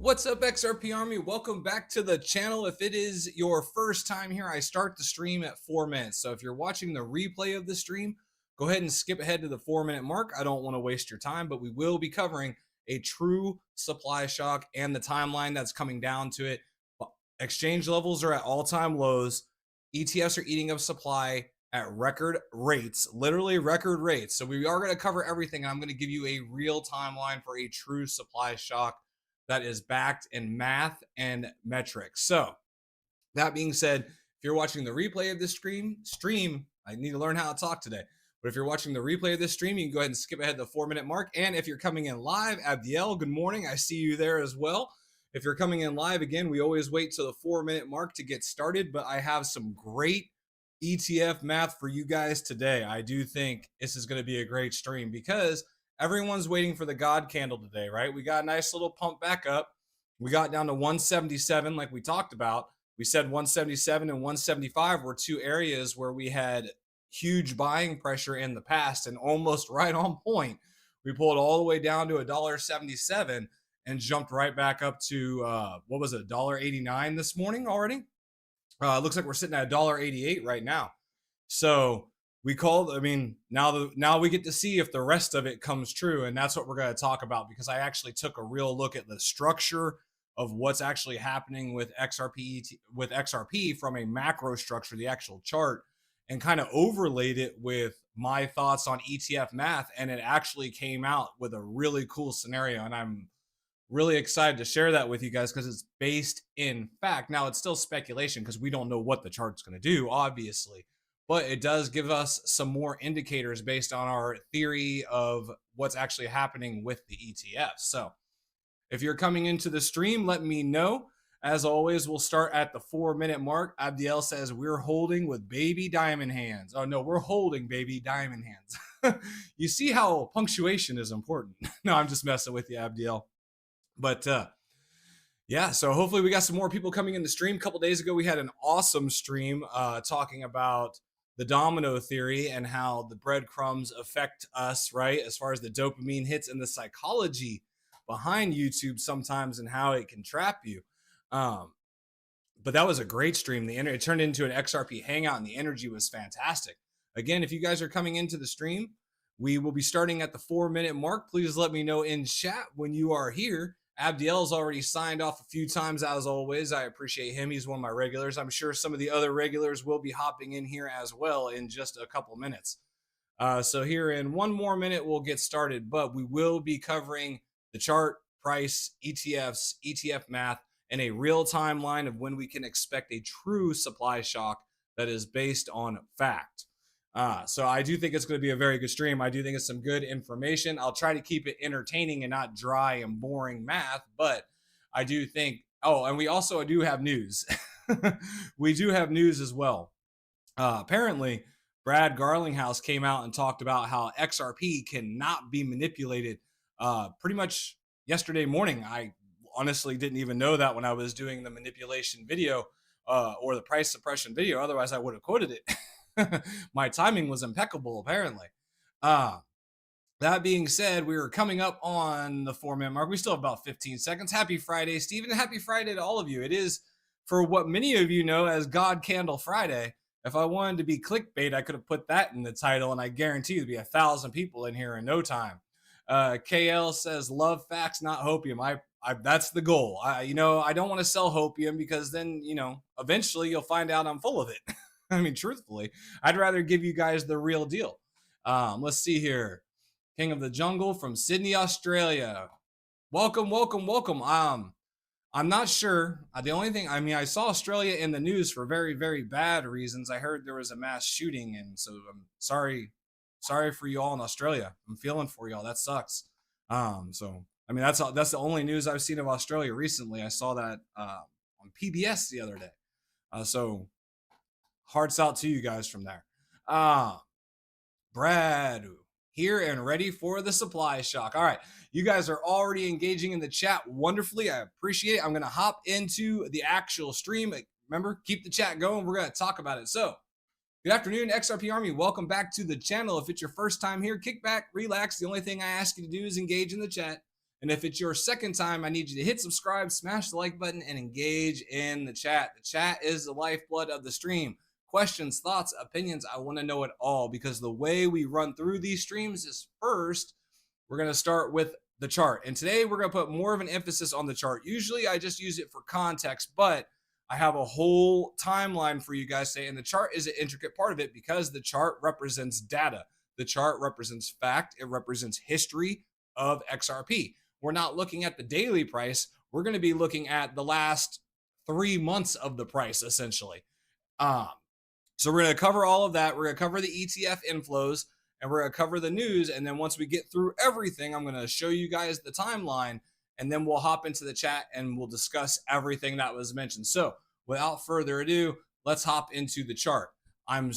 What's up, XRP Army? Welcome back to the channel. If it is your first time here, I start the stream at 4 minutes. So if you're watching the replay of the stream, go ahead and skip ahead to the 4 minute mark. I don't want to waste your time, but we will be covering a true supply shock and the timeline that's coming down to it. Exchange levels are at all-time lows. ETFs are eating up supply at record rates, literally record rates. So we are going to cover everything. And I'm going to give you a real timeline for a true supply shock that is backed in math and metrics. So that being said, if you're watching the replay of this stream, I need to learn how to talk today. But if you're watching the replay of this stream, you can go ahead and skip ahead to the 4 minute mark. And if you're coming in live, Abdiel, good morning. I see you there as well. If you're coming in live, again, we always wait till the 4 minute mark to get started, but I have some great ETF math for you guys today. I do think this is going to be a great stream because everyone's waiting for the God candle today, right? We got a nice little pump back up. We got down to 177 like we talked about. We said 177 and 175 were two areas where we had huge buying pressure in the past, and almost right on point. We pulled all the way down to $1.77 and jumped right back up to what was it, $1.89 this morning already? It looks like we're sitting at $1.88 right now. So we called, now we get to see if the rest of it comes true. And that's what we're going to talk about, because I actually took a real look at the structure of what's actually happening with XRP from a macro structure, the actual chart, and kind of overlaid it with my thoughts on ETF math. And it actually came out with a really cool scenario. And I'm really excited to share that with you guys because it's based in fact. Now, it's still speculation because we don't know what the chart's going to do, obviously, but it does give us some more indicators based on our theory of what's actually happening with the ETFs. So if you're coming into the stream, let me know. As always, we'll start at the 4 minute mark. Abdiel says we're holding with baby diamond hands. Oh no, we're holding baby diamond hands. You see how punctuation is important. No, I'm just messing with you, Abdiel. But yeah, so hopefully we got some more people coming in the stream. A couple days ago, we had an awesome stream talking about the domino theory and how the breadcrumbs affect us, right? As far as the dopamine hits and the psychology behind YouTube sometimes and how it can trap you. But that was a great stream. It turned into an XRP hangout and the energy was fantastic. Again, if you guys are coming into the stream, we will be starting at the 4 minute mark. Please let me know in chat when you are here. Abdiel's already signed off a few times, as always. I appreciate him. He's one of my regulars. I'm sure some of the other regulars will be hopping in here as well in just a couple minutes. So here in one more minute, we'll get started, but we will be covering the chart, price, ETFs, ETF math, and a real timeline of when we can expect a true supply shock that is based on fact. So I do think it's going to be a very good stream. I do think it's some good information. I'll try to keep it entertaining and not dry and boring math, but I do think, oh, and we also do have news. We do have news as well. Apparently, Brad Garlinghouse came out and talked about how XRP cannot be manipulated pretty much yesterday morning. I honestly didn't even know that when I was doing the manipulation video or the price suppression video. Otherwise, I would have quoted it. My timing was impeccable, apparently. That being said, we are coming up on the 4 minute mark. We still have about 15 seconds. Happy Friday, Stephen. Happy Friday to all of you. It is, for what many of you know as God Candle Friday. If I wanted to be clickbait, I could have put that in the title, and I guarantee there'd be 1,000 people in here in no time. KL says, love facts, not hopium. That's the goal. I don't want to sell hopium because then, eventually you'll find out I'm full of it. I mean, truthfully, I'd rather give you guys the real deal. Let's see here. King of the Jungle from Sydney, Australia. Welcome, welcome, welcome. I'm not sure. The only thing, I saw Australia in the news for very, very bad reasons. I heard there was a mass shooting, and so I'm sorry for you all in Australia. I'm feeling for y'all. That sucks. That's the only news I've seen of Australia recently. I saw that on PBS the other day. So hearts out to you guys from there. Brad, here and ready for the supply shock. All right, you guys are already engaging in the chat wonderfully. I appreciate it. I'm going to hop into the actual stream. Remember, keep the chat going. We're going to talk about it. So, good afternoon, XRP Army. Welcome back to the channel. If it's your first time here, kick back, relax. The only thing I ask you to do is engage in the chat. And if it's your second time, I need you to hit subscribe, smash the like button, and engage in the chat. The chat is the lifeblood of the stream. Questions, thoughts, opinions, I want to know it all, because the way we run through these streams is first, we're going to start with the chart. And today we're going to put more of an emphasis on the chart. Usually I just use it for context, but I have a whole timeline for you guys today. And the chart is an intricate part of it because the chart represents data. The chart represents fact. It represents history of XRP. We're not looking at the daily price. We're going to be looking at the last 3 months of the price, essentially. So we're going to cover all of that. We're going to cover the ETF inflows, and we're going to cover the news. And then once we get through everything, I'm going to show you guys the timeline, and then we'll hop into the chat and we'll discuss everything that was mentioned. So without further ado, let's hop into the chart. I'm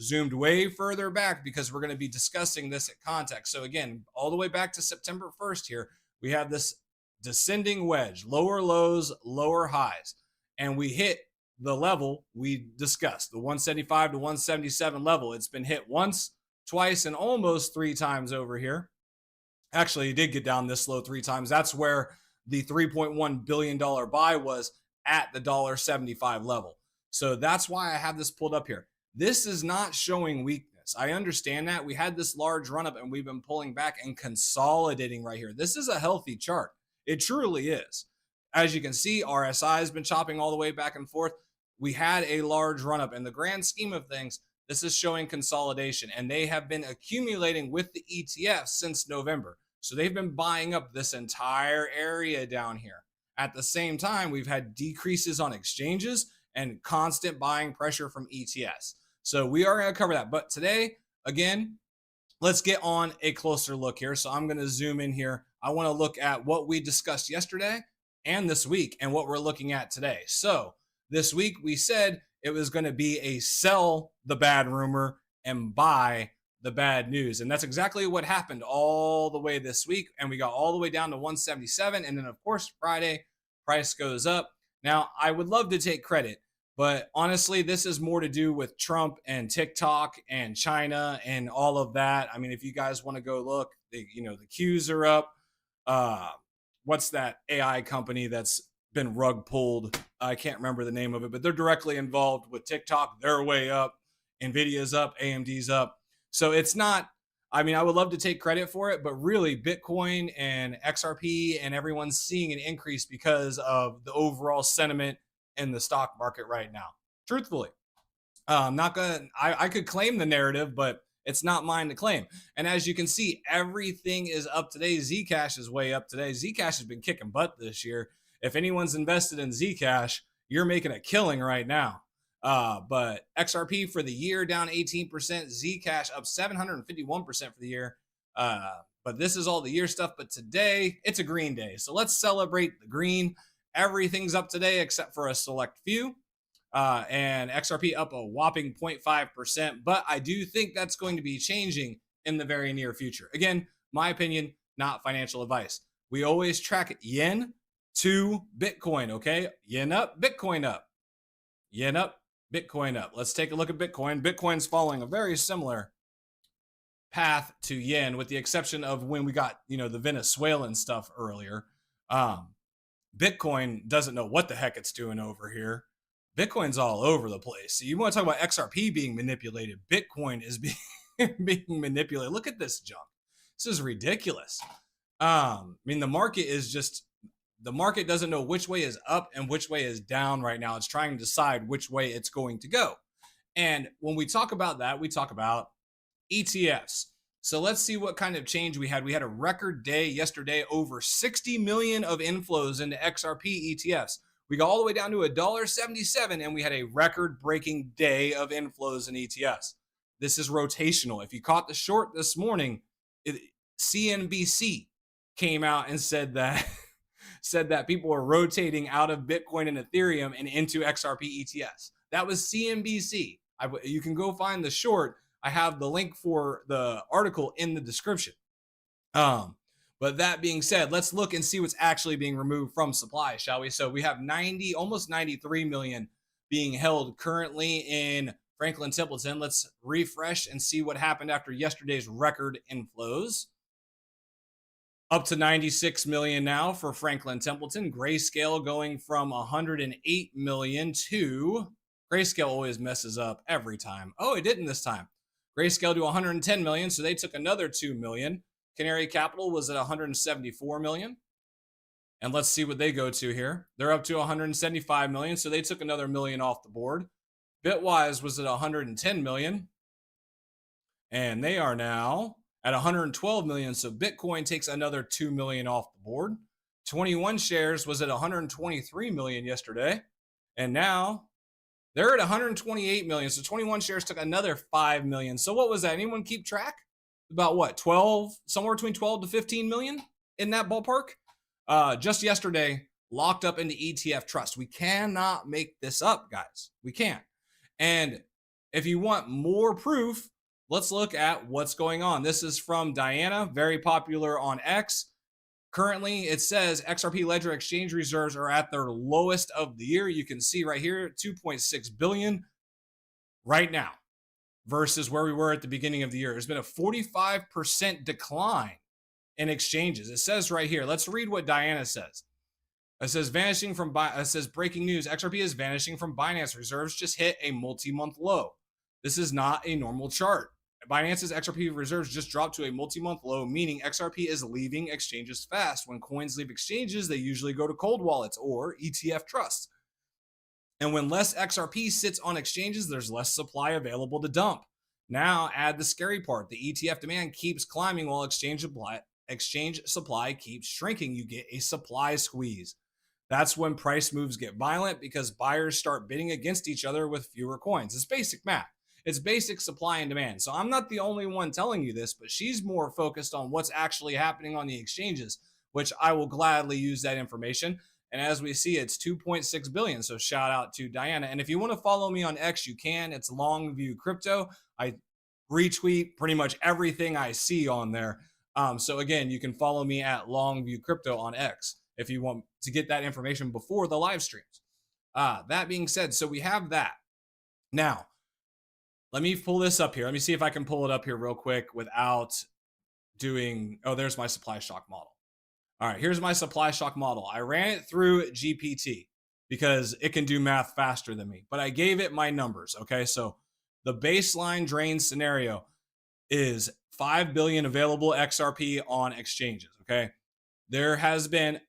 zoomed way further back because we're going to be discussing this at context. So again, all the way back to September 1st here, we have this descending wedge, lower lows, lower highs, and we hit the level we discussed, the 175 to 177 level. It's been hit once, twice, and almost 3 times over here. Actually, it did get down this low 3 times. That's where the $3.1 billion buy was, at the $1.75 level. So that's why I have this pulled up here. This is not showing weakness. I understand that. We had this large run up and we've been pulling back and consolidating right here. This is a healthy chart. It truly is. As you can see, RSI has been chopping all the way back and forth. We had a large run up. In the grand scheme of things, this is showing consolidation, and they have been accumulating with the ETF since November. So they've been buying up this entire area down here. At the same time, we've had decreases on exchanges and constant buying pressure from ETFs. So we are going to cover that. But today, again, let's get on a closer look here. So I'm going to zoom in here. I want to look at what we discussed yesterday and this week and what we're looking at today. So this week we said it was going to be a sell the bad rumor and buy the bad news. And that's exactly what happened all the way this week. And we got all the way down to 177. And then, of course, Friday, price goes up. Now, I would love to take credit, but honestly, this is more to do with Trump and TikTok and China and all of that. I mean, if you guys want to go look, the Qs are up. What's that AI company that's been rug pulled? I can't remember the name of it, but they're directly involved with TikTok. They're way up. Nvidia's up. AMD's up. So it's not, I mean, I would love to take credit for it, but really Bitcoin and XRP and everyone's seeing an increase because of the overall sentiment in the stock market right now. Truthfully, I'm not gonna, I could claim the narrative, but it's not mine to claim. And as you can see, everything is up today. Zcash is way up today. Zcash has been kicking butt this year. If anyone's invested in Zcash, you're making a killing right now. But XRP for the year down 18%, Zcash up 751% for the year. But this is all the year stuff. But today it's a green day. So let's celebrate the green. Everything's up today except for a select few. And XRP up a whopping 0.5%. But I do think that's going to be changing in the very near future. Again, my opinion, not financial advice. We always track yen to Bitcoin, okay? Yen up, Bitcoin up. Yen up, Bitcoin up. Let's take a look at Bitcoin. Bitcoin's following a very similar path to yen, with the exception of when we got, the Venezuelan stuff earlier. Bitcoin doesn't know what the heck it's doing over here. Bitcoin's all over the place. So you want to talk about XRP being manipulated? Bitcoin is being manipulated. Look at this junk. This is ridiculous. I mean, the market doesn't know which way is up and which way is down right now. It's trying to decide which way it's going to go. And when we talk about that, we talk about ETFs. So let's see what kind of change we had. We had a record day yesterday, over 60 million of inflows into XRP ETFs. We got all the way down to $1.77, and we had a record-breaking day of inflows in ETFs. This is rotational. If you caught the short this morning, CNBC came out and said that people are rotating out of Bitcoin and Ethereum and into XRP ETFs. That was CNBC. You can go find the short. I have the link for the article in the description. But that being said, let's look and see what's actually being removed from supply, shall we? So we have almost 93 million being held currently in Franklin Templeton. Let's refresh and see what happened after yesterday's record inflows. Up to 96 million now for Franklin Templeton. Grayscale going from 108 million to Grayscale always messes up every time. Oh, it didn't this time. Grayscale to 110 million, so they took another 2 million. Canary Capital was at 174 million. And let's see what they go to here. They're up to 175 million, so they took another million off the board. Bitwise was at 110 million, and they are now at 112 million. So Bitcoin takes another 2 million off the board. 21 shares was at 123 million yesterday, and now they're at 128 million. So 21 shares took another 5 million. So what was that? Anyone keep track? About what? 12, somewhere between 12 to 15 million in that ballpark. Just yesterday, locked up into ETF trust. We cannot make this up, guys. We can't. And if you want more proof, let's look at what's going on. This is from Diana, very popular on X. Currently, it says XRP Ledger exchange reserves are at their lowest of the year. You can see right here, 2.6 billion right now versus where we were at the beginning of the year. There's been a 45% decline in exchanges. It says right here, let's read what Diana says. It says breaking news, XRP is vanishing from Binance. Reserves just hit a multi-month low. This is not a normal chart. Binance's XRP reserves just dropped to a multi-month low, meaning XRP is leaving exchanges fast. When coins leave exchanges, they usually go to cold wallets or ETF trusts. And when less XRP sits on exchanges, there's less supply available to dump. Now add the scary part. The ETF demand keeps climbing while exchange supply keeps shrinking. You get a supply squeeze. That's when price moves get violent because buyers start bidding against each other with fewer coins. It's basic math. It's basic supply and demand. So I'm not the only one telling you this, but she's more focused on what's actually happening on the exchanges, which I will gladly use that information. And as we see, it's 2.6 billion. So shout out to Diana. And if you want to follow me on X, you can. It's Longview Crypto. I retweet pretty much everything I see on there. So again, you can follow me at Longview Crypto on X if you want to get that information before the live streams. That being said, so we have that. Now, let me pull this up here. Let me see if I can pull it up here real quick without doing, oh, there's my supply shock model. All right, here's my supply shock model. I ran it through GPT because it can do math faster than me, but I gave it my numbers, okay? So the baseline drain scenario is 5 billion available XRP on exchanges, okay? There has been,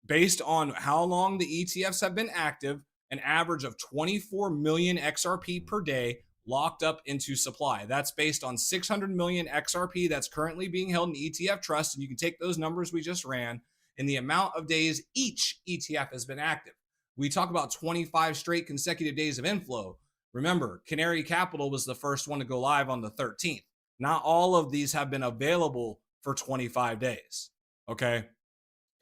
based on how long the ETFs have been active, an average of 24 million XRP per day locked up into supply. That's based on 600 million XRP that's currently being held in ETF trust. And you can take those numbers we just ran and the amount of days each ETF has been active. We talk about 25 straight consecutive days of inflow. Remember, Canary Capital was the first one to go live on the 13th. Not all of these have been available for 25 days. Okay.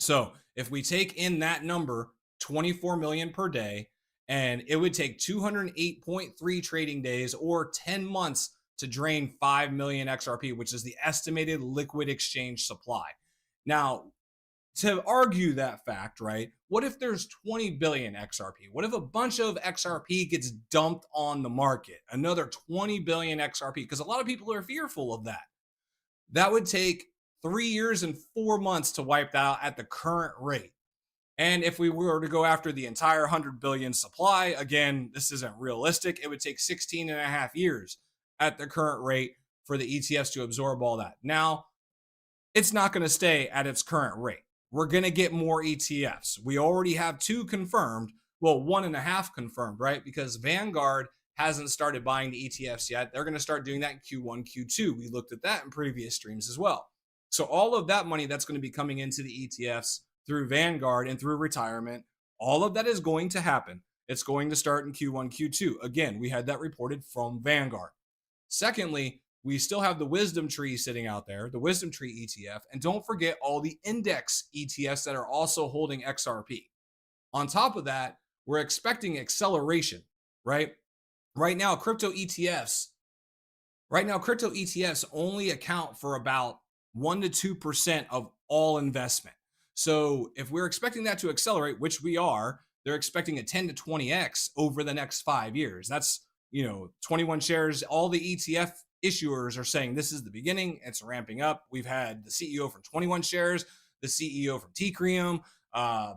So if we take in that number, 24 million per day, and it would take 208.3 trading days or 10 months to drain 5 million XRP, which is the estimated liquid exchange supply. Now, to argue that fact, right? What if there's 20 billion XRP? What if a bunch of XRP gets dumped on the market? Another 20 billion XRP, because a lot of people are fearful of that. That would take 3 years and 4 months to wipe that out at the current rate. And if we were to go after the entire 100 billion supply, again, this isn't realistic. It would take 16 and a half years at the current rate for the ETFs to absorb all that. Now, it's not going to stay at its current rate. We're going to get more ETFs. We already have 2 confirmed. Well, 1.5 confirmed, right? Because Vanguard hasn't started buying the ETFs yet. They're going to start doing that in Q1, Q2. We looked at that in previous streams as well. So all of that money that's going to be coming into the ETFs through Vanguard and through retirement, all of that is going to happen. It's going to start in Q1, Q2. Again, we had that reported from Vanguard. Secondly, we still have the Wisdom Tree sitting out there, the Wisdom Tree ETF. And don't forget all the index ETFs that are also holding XRP. On top of that, we're expecting acceleration, right? Right now, crypto ETFs only account for about 1 to 2% of all investment. So if we're expecting that to accelerate, which we are, they're expecting a 10 to 20x over the next 5 years. That's, 21 shares. All the ETF issuers are saying this is the beginning. It's ramping up. We've had the CEO from 21 Shares, the CEO from Tcrium,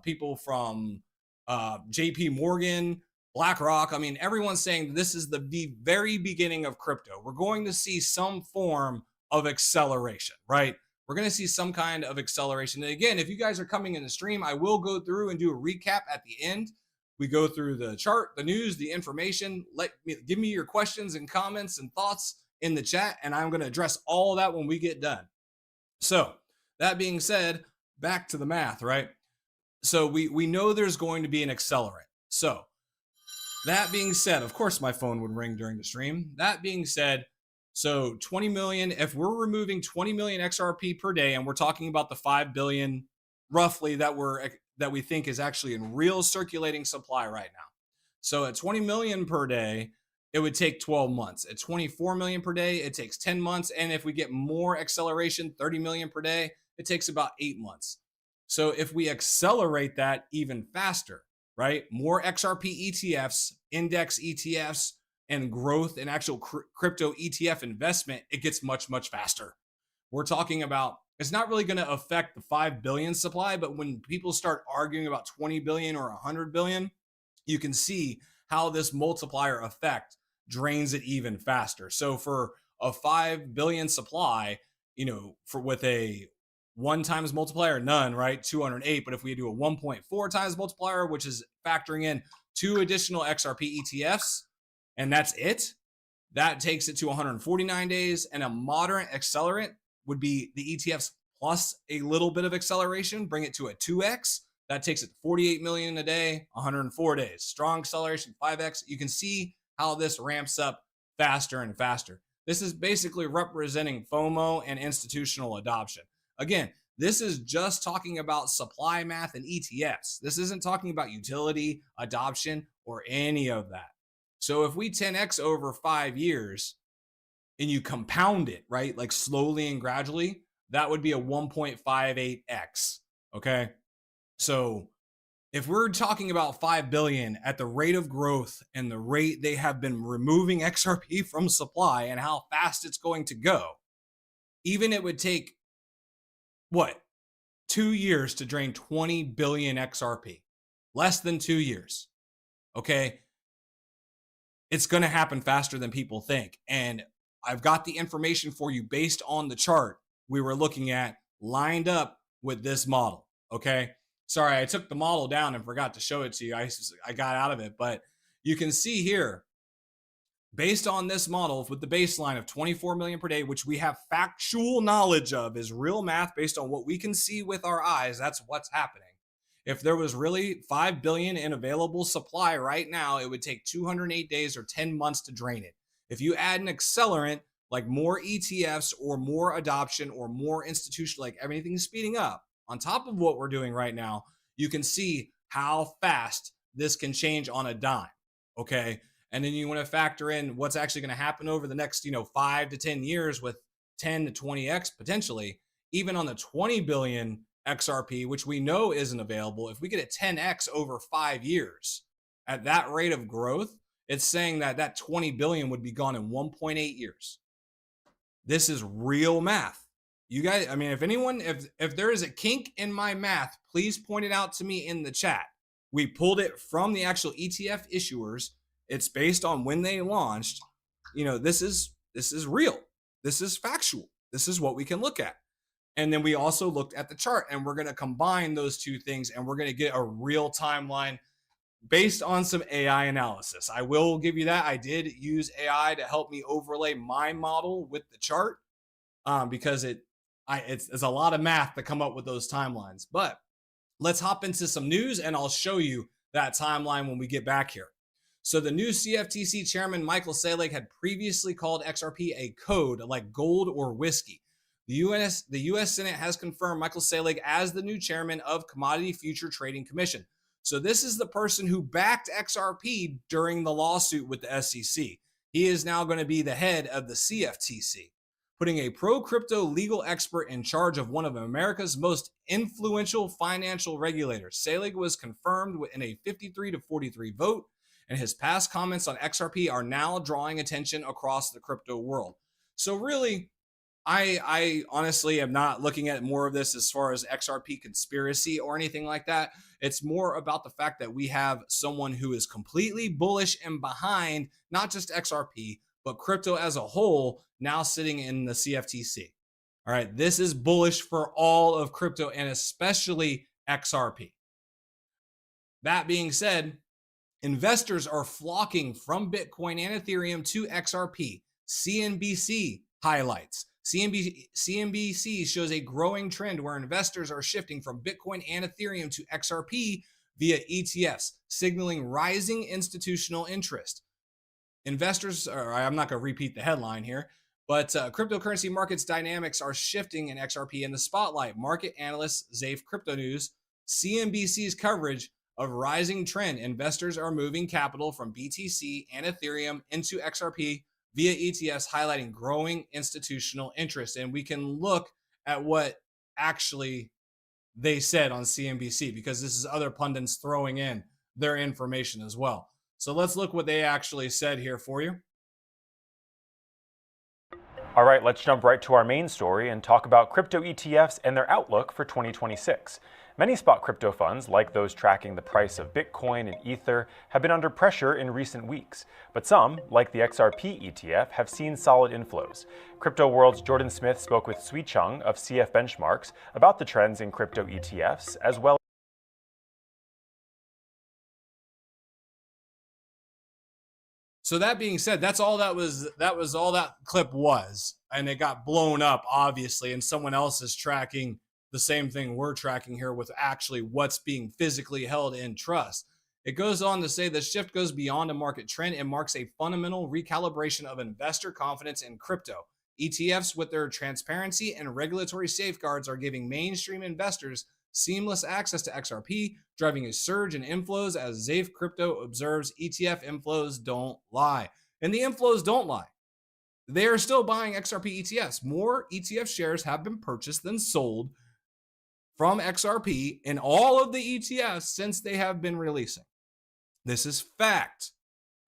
people from JP Morgan, BlackRock. I mean, everyone's saying this is the very beginning of crypto. We're going to see some form of acceleration, right? We're going to see some kind of acceleration. And again, if you guys are coming in the stream, I will go through and do a recap at the end. We go through the chart, the news, the information. Give me your questions and comments and thoughts in the chat, and I'm going to address all of that when we get done. So that being said, back to the math, right? So we know there's going to be an accelerant. So that being said, of course my phone would ring during the stream. That being said, so 20 million, if we're removing 20 million XRP per day, and we're talking about the 5 billion roughly that we think is actually in real circulating supply right now. So at 20 million per day, it would take 12 months. At 24 million per day, it takes 10 months. And if we get more acceleration, 30 million per day, it takes about 8 months. So if we accelerate that even faster, right? More XRP ETFs, index ETFs, and growth in actual crypto ETF investment, it gets much, much faster. We're talking about, it's not really going to affect the 5 billion supply, but when people start arguing about 20 billion or 100 billion, you can see how this multiplier effect drains it even faster. So for a 5 billion supply, with a 1 times multiplier, none, right? 208. But if we do a 1.4 times multiplier, which is factoring in 2 additional XRP ETFs, and that's it, that takes it to 149 days. And a moderate accelerant would be the ETFs plus a little bit of acceleration, bring it to a 2x. That takes it to 48 million a day, 104 days. Strong acceleration, 5x. You can see how this ramps up faster and faster. This is basically representing FOMO and institutional adoption. Again, this is just talking about supply math and ETFs. This isn't talking about utility, adoption, or any of that. So if we 10x over 5 years and you compound it, right, like slowly and gradually, that would be a 1.58x, okay? So if we're talking about 5 billion at the rate of growth and the rate they have been removing XRP from supply and how fast it's going to go, even it would take, 2 years to drain 20 billion XRP. Less than 2 years, okay? It's going to happen faster than people think. And I've got the information for you based on the chart we were looking at lined up with this model, okay? Sorry, I took the model down and forgot to show it to you. I got out of it, but you can see here, based on this model with the baseline of 24 million per day, which we have factual knowledge of is real math based on what we can see with our eyes, that's what's happening. If there was really 5 billion in available supply right now, it would take 208 days or 10 months to drain it. If you add an accelerant like more ETFs or more adoption or more institutional, like everything's speeding up on top of what we're doing right now, you can see how fast this can change on a dime, okay? And then you want to factor in what's actually going to happen over the next, 5 to 10 years with 10 to 20x potentially, even on the 20 billion XRP, which we know isn't available. If we get a 10x over 5 years at that rate of growth, it's saying that 20 billion would be gone in 1.8 years. This is real math. You guys, I mean, if there is a kink in my math, please point it out to me in the chat. We pulled it from the actual ETF issuers. It's based on when they launched. This is real. This is factual. This is what we can look at. And then we also looked at the chart, and we're going to combine those two things, and we're going to get a real timeline based on some AI analysis. I will give you that. I did use AI to help me overlay my model with the chart because it's a lot of math to come up with those timelines. But let's hop into some news, and I'll show you that timeline when we get back here. So the new CFTC chairman, Michael Saylor, had previously called XRP a code like gold or whiskey. The U.S. Senate has confirmed Michael Saylor as the new chairman of Commodity Future Trading Commission. So this is the person who backed XRP during the lawsuit with the SEC. He is now going to be the head of the CFTC, putting a pro-crypto legal expert in charge of one of America's most influential financial regulators. Saylor was confirmed in a 53-43 vote, and his past comments on XRP are now drawing attention across the crypto world. So really, I honestly am not looking at more of this as far as XRP conspiracy or anything like that. It's more about the fact that we have someone who is completely bullish and behind not just XRP, but crypto as a whole now sitting in the CFTC. All right, this is bullish for all of crypto and especially XRP. That being said, investors are flocking from Bitcoin and Ethereum to XRP. CNBC highlights. CNBC shows a growing trend where investors are shifting from Bitcoin and Ethereum to XRP via ETFs, signaling rising institutional interest. Investors, or I'm not going to repeat the headline here, but cryptocurrency markets dynamics are shifting in XRP in the spotlight. Market analyst Zafe Crypto News, CNBC's coverage of rising trend. Investors are moving capital from BTC and Ethereum into XRP via ETFs, highlighting growing institutional interest. And we can look at what actually they said on CNBC, because this is other pundits throwing in their information as well. So let's look what they actually said here for you. All right, let's jump right to our main story and talk about crypto ETFs and their outlook for 2026. Many spot crypto funds, like those tracking the price of Bitcoin and Ether, have been under pressure in recent weeks. But some, like the XRP ETF, have seen solid inflows. Crypto World's Jordan Smith spoke with Sui Chung of CF Benchmarks about the trends in crypto ETFs, as well. So that being said, that's all that was all that clip was, and it got blown up obviously, and someone else is tracking the same thing we're tracking here with actually what's being physically held in trust. It goes on to say the shift goes beyond a market trend and marks a fundamental recalibration of investor confidence in crypto. ETFs, with their transparency and regulatory safeguards, are giving mainstream investors seamless access to XRP, driving a surge in inflows. As Zafe Crypto observes, ETF inflows don't lie. And the inflows don't lie. They are still buying XRP ETFs. More ETF shares have been purchased than sold from XRP in all of the ETFs since they have been releasing. This is fact.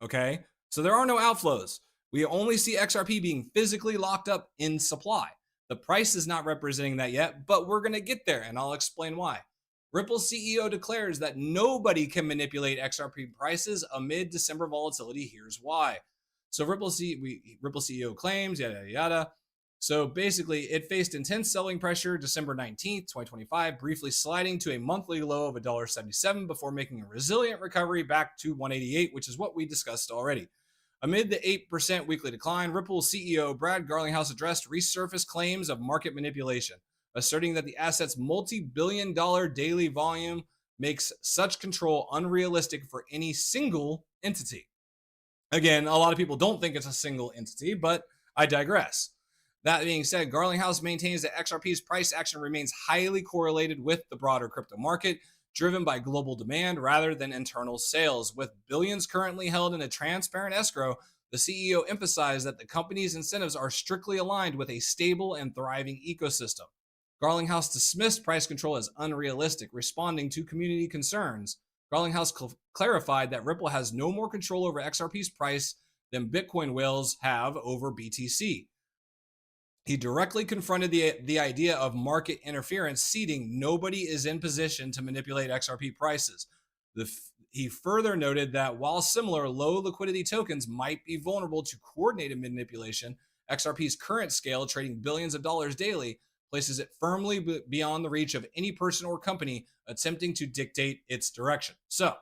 Okay. So there are no outflows. We only see XRP being physically locked up in supply. The price is not representing that yet, but we're going to get there, and I'll explain why. Ripple CEO declares that nobody can manipulate XRP prices amid December volatility. Here's why. So Ripple CEO claims, yada, yada, yada. So basically, it faced intense selling pressure December 19th, 2025, briefly sliding to a monthly low of $1.77 before making a resilient recovery back to $188, which is what we discussed already. Amid the 8% weekly decline, Ripple CEO Brad Garlinghouse addressed resurfaced claims of market manipulation, asserting that the asset's multi-billion-dollar daily volume makes such control unrealistic for any single entity. Again, a lot of people don't think it's a single entity, but I digress. That being said, Garlinghouse maintains that XRP's price action remains highly correlated with the broader crypto market, driven by global demand rather than internal sales. With billions currently held in a transparent escrow, the CEO emphasized that the company's incentives are strictly aligned with a stable and thriving ecosystem. Garlinghouse dismissed price control as unrealistic, responding to community concerns. Garlinghouse clarified that Ripple has no more control over XRP's price than Bitcoin whales have over BTC. He directly confronted the idea of market interference, ceding nobody is in position to manipulate XRP prices. He further noted that while similar low liquidity tokens might be vulnerable to coordinated manipulation, XRP's current scale, trading billions of dollars daily, places it firmly beyond the reach of any person or company attempting to dictate its direction. So,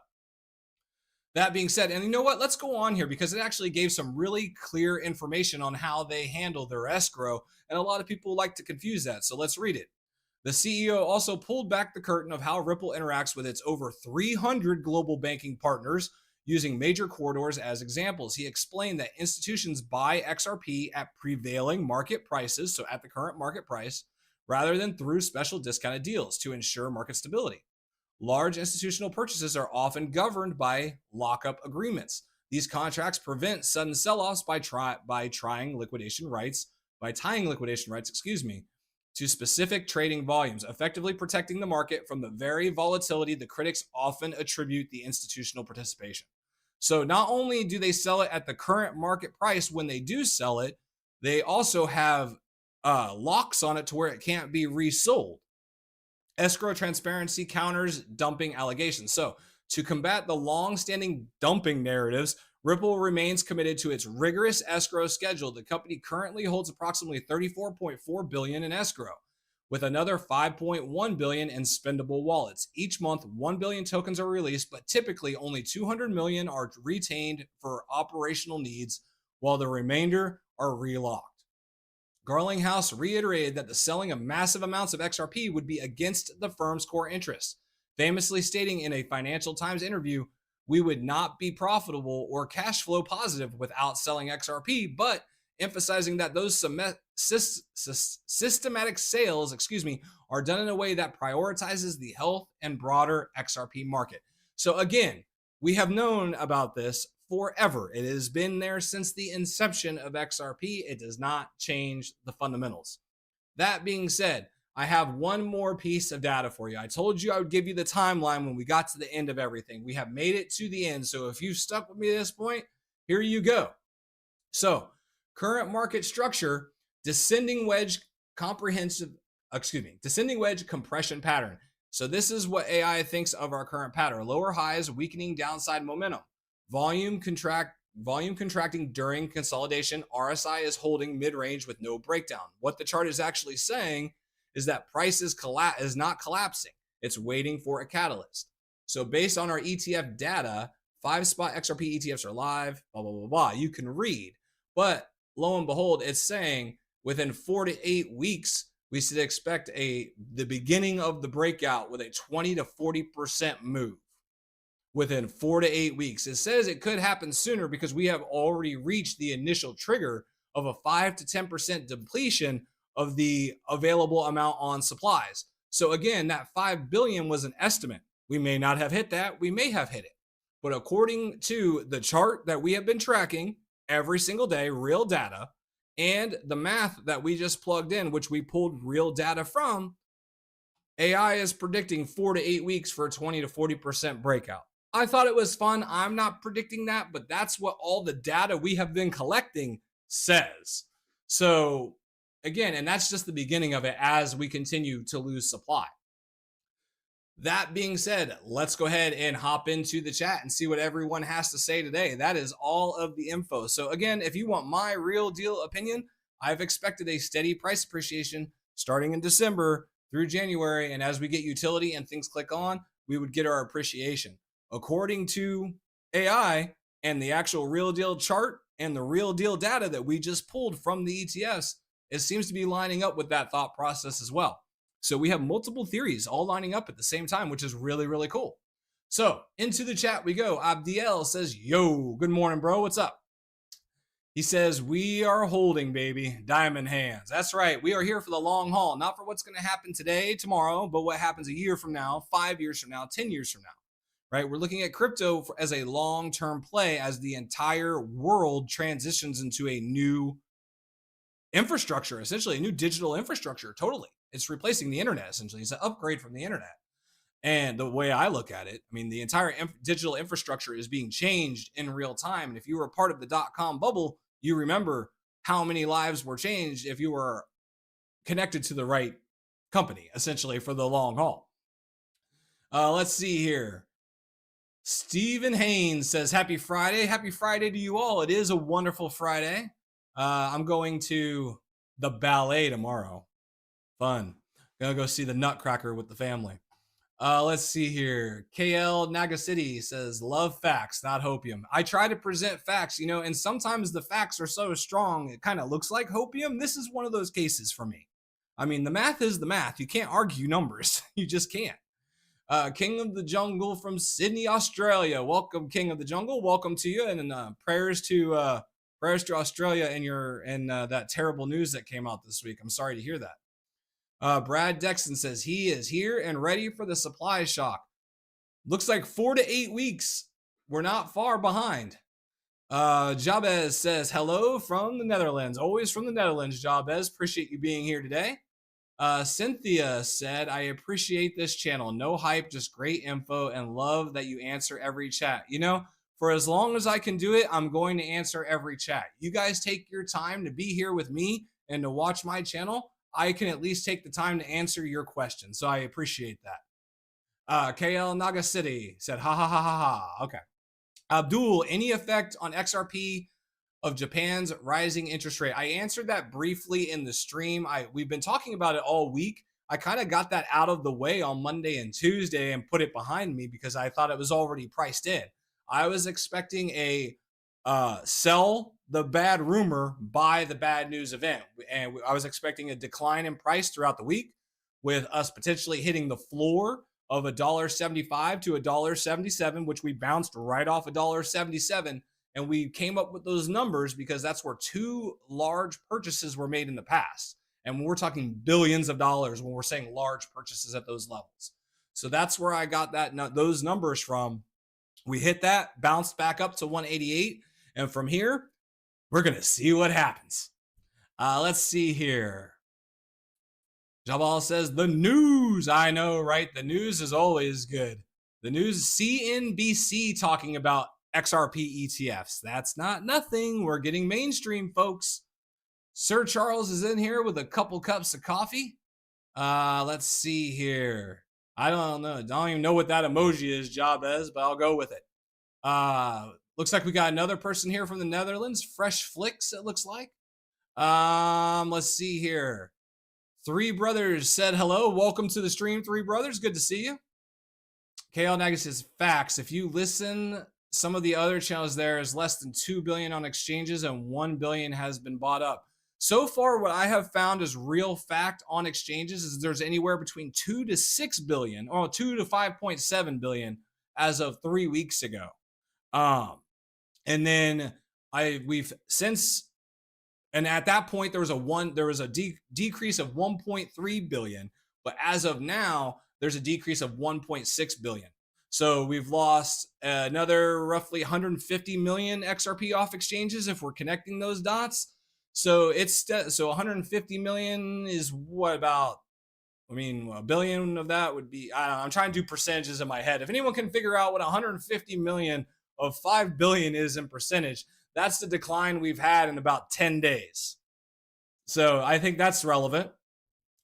that being said, and you know what? Let's go on here because it actually gave some really clear information on how they handle their escrow, and a lot of people like to confuse that. So let's read it. The CEO also pulled back the curtain of how Ripple interacts with its over 300 global banking partners, using major corridors as examples. He explained that institutions buy XRP at prevailing market prices, so at the current market price, rather than through special discounted deals to ensure market stability. Large institutional purchases are often governed by lockup agreements. These contracts prevent sudden sell-offs by tying liquidation rights, to specific trading volumes, effectively protecting the market from the very volatility the critics often attribute the institutional participation. So not only do they sell it at the current market price when they do sell it, They also have locks on it to where it can't be resold. Escrow transparency counters dumping allegations. So, to combat the long-standing dumping narratives, Ripple remains committed to its rigorous escrow schedule. The company currently holds approximately 34.4 billion in escrow, with another 5.1 billion in spendable wallets. Each month, 1 billion tokens are released, but typically only 200 million are retained for operational needs, while the remainder are relocked. Garlinghouse reiterated that the selling of massive amounts of XRP would be against the firm's core interests, famously stating in a Financial Times interview, "We would not be profitable or cash flow positive without selling XRP," but emphasizing that those systematic sales, are done in a way that prioritizes the health and broader XRP market. So again, we have known about this forever. It has been there since the inception of XRP. It does not change the fundamentals. That being said, I have one more piece of data for you. I told you I would give you the timeline when we got to the end of everything. We have made it to the end. So if you've stuck with me at this point, here you go. So, current market structure, descending wedge descending wedge compression pattern. So this is what AI thinks of our current pattern. Lower highs, weakening downside momentum. Volume contracting during consolidation. RSI is holding mid-range with no breakdown. What the chart is actually saying is that price is not collapsing. It's waiting for a catalyst. So based on our ETF data, 5-spot XRP ETFs are live, blah, blah, blah, blah. You can read. But lo and behold, it's saying within 4 to 8 weeks, we should expect the beginning of the breakout with a 20 to 40% move within 4 to 8 weeks. It says it could happen sooner because we have already reached the initial trigger of a 5 to 10% depletion of the available amount on supplies. So again, that 5 billion was an estimate. We may not have hit that. We may have hit it. But according to the chart that we have been tracking every single day, real data, and the math that we just plugged in, which we pulled real data from, AI is predicting 4 to 8 weeks for a 20 to 40% breakout. I thought it was fun. I'm not predicting that, but that's what all the data we have been collecting says. So again, and that's just the beginning of it as we continue to lose supply. That being said, let's go ahead and hop into the chat and see what everyone has to say today. That is all of the info. So again, if you want my real deal opinion, I've expected a steady price appreciation starting in December through January. And as we get utility and things click on, we would get our appreciation. According to AI and the actual real deal chart and the real deal data that we just pulled from the ETFs, it seems to be lining up with that thought process as well. So we have multiple theories all lining up at the same time, which is really, really cool. So into the chat we go. Abdiel says, yo, good morning, bro. What's up? He says, we are holding, baby. Diamond hands. That's right. We are here for the long haul, not for what's going to happen today, tomorrow, but what happens a year from now, 5 years from now, 10 years from now, right? We're looking at crypto as a long-term play as the entire world transitions into a new infrastructure, essentially a new digital infrastructure. Totally. It's replacing the internet, essentially. It's an upgrade from the internet. And the way I look at it, I mean, the entire digital infrastructure is being changed in real time. And if you were a part of the .com bubble, you remember how many lives were changed if you were connected to the right company, essentially, for the long haul. Let's see here. Stephen Haynes says, happy Friday. Happy Friday to you all. It is a wonderful Friday. I'm going to the ballet tomorrow. Fun. Gonna go see the Nutcracker with the family. Let's see here. KL Naga City says, love facts, not hopium. I try to present facts, and sometimes the facts are so strong, it kind of looks like hopium. This is one of those cases for me. I mean, the math is the math. You can't argue numbers. You just can't. King of the Jungle from Sydney, Australia. Welcome, King of the Jungle. Welcome to you, and prayers to Australia and that terrible news that came out this week. I'm sorry to hear that. Brad Dexton says he is here and ready for the supply shock. Looks like 4 to 8 weeks. We're not far behind. Jabez says hello from the Netherlands. Always from the Netherlands, Jabez. Appreciate you being here today. Cynthia said, I appreciate this channel. No hype, just great info and love that you answer every chat. For as long as I can do it, I'm going to answer every chat. You guys take your time to be here with me and to watch my channel. I can at least take the time to answer your questions. So I appreciate that. KL Naga City said, ha ha ha ha ha. Okay. Abdul, any effect on XRP of Japan's rising interest rate? I answered that briefly in the stream. We've been talking about it all week. I kind of got that out of the way on Monday and Tuesday and put it behind me because I thought it was already priced in. I was expecting a sell the bad rumor, buy the bad news event. And I was expecting a decline in price throughout the week with us potentially hitting the floor of $1.75 to $1.77, which we bounced right off $1.77. And we came up with those numbers because that's where two large purchases were made in the past. And we're talking billions of dollars when we're saying large purchases at those levels. So that's where I got those numbers from. We hit that, bounced back up to 188. And from here, we're going to see what happens. Let's see here. Jabal says, the news. I know, right? The news is always good. The news, CNBC talking about XRP ETFs. That's not nothing. We're getting mainstream, folks. Sir Charles is in here with a couple cups of coffee. Let's see here. I don't know. I don't even know what that emoji is, Jabez, but I'll go with it. Looks like we got another person here from the Netherlands. Fresh Flicks, it looks like. Let's see here. Three Brothers said hello. Welcome to the stream, Three Brothers. Good to see you. KL Naga says, facts. If you listen, some of the other channels there is less than 2 billion on exchanges and 1 billion has been bought up. So far, what I have found is real fact on exchanges is there's anywhere between 2 to 6 billion or 2 to 5.7 billion as of 3 weeks ago. And then we've since, and at that point there was a decrease of 1.3 billion, but as of now there's a decrease of 1.6 billion. So we've lost another roughly 150 million XRP off exchanges if we're connecting those dots. So so 150 million is what about? I mean, a billion of that would be, I don't know, I'm trying to do percentages in my head. If anyone can figure out what 150 million of 5 billion is in percentage, that's the decline we've had in about 10 days. So I think that's relevant.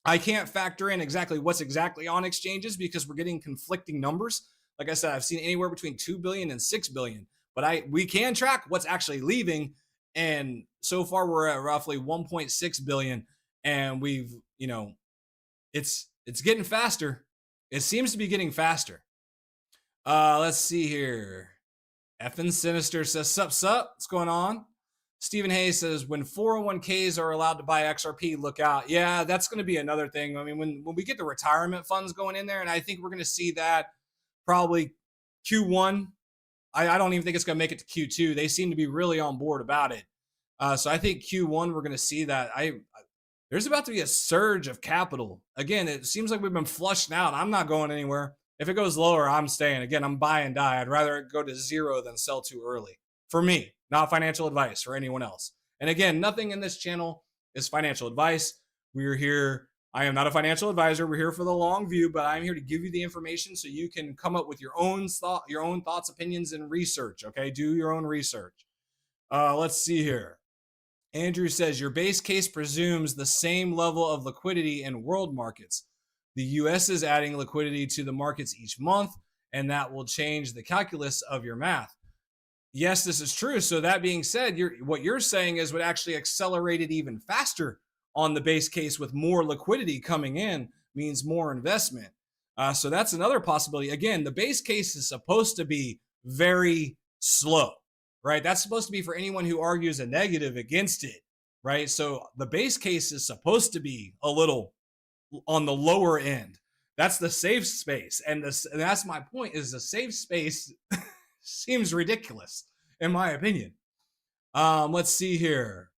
I can't factor in exactly what's exactly on exchanges because we're getting conflicting numbers. Like I said, I've seen anywhere between 2 billion and 6 billion, but we can track what's actually leaving. And so far we're at roughly 1.6 billion. And we've, it's getting faster. It seems to be getting faster. Let's see here. Effin Sinister says, sup, what's going on? Stephen Hayes says, when 401ks are allowed to buy XRP, look out. Yeah, that's going to be another thing. I mean, when we get the retirement funds going in there, and I think we're going to see that probably Q1. I don't even think it's going to make it to Q2. They seem to be really on board about it. So I think Q1, we're going to see that. There's about to be a surge of capital. Again, it seems like we've been flushed out. I'm not going anywhere. If it goes lower, I'm staying. Again, I'm buy and die. I'd rather it go to zero than sell too early. For me, not financial advice for anyone else. And again, nothing in this channel is financial advice. We're here. I am not a financial advisor. We're here for the long view, but I'm here to give you the information so you can come up with your own thoughts, opinions, and research. Okay, do your own research. Let's see here. Andrew says, your base case presumes the same level of liquidity in world markets. The US is adding liquidity to the markets each month, and that will change the calculus of your math. Yes, this is true. So that being said, what you're saying is would actually accelerate it even faster on the base case with more liquidity coming in means more investment. So that's another possibility. Again, the base case is supposed to be very slow, right? That's supposed to be for anyone who argues a negative against it, right? So the base case is supposed to be a little on the lower end. That's the safe space. And that's my point, is the safe space seems ridiculous in my opinion. Let's see here.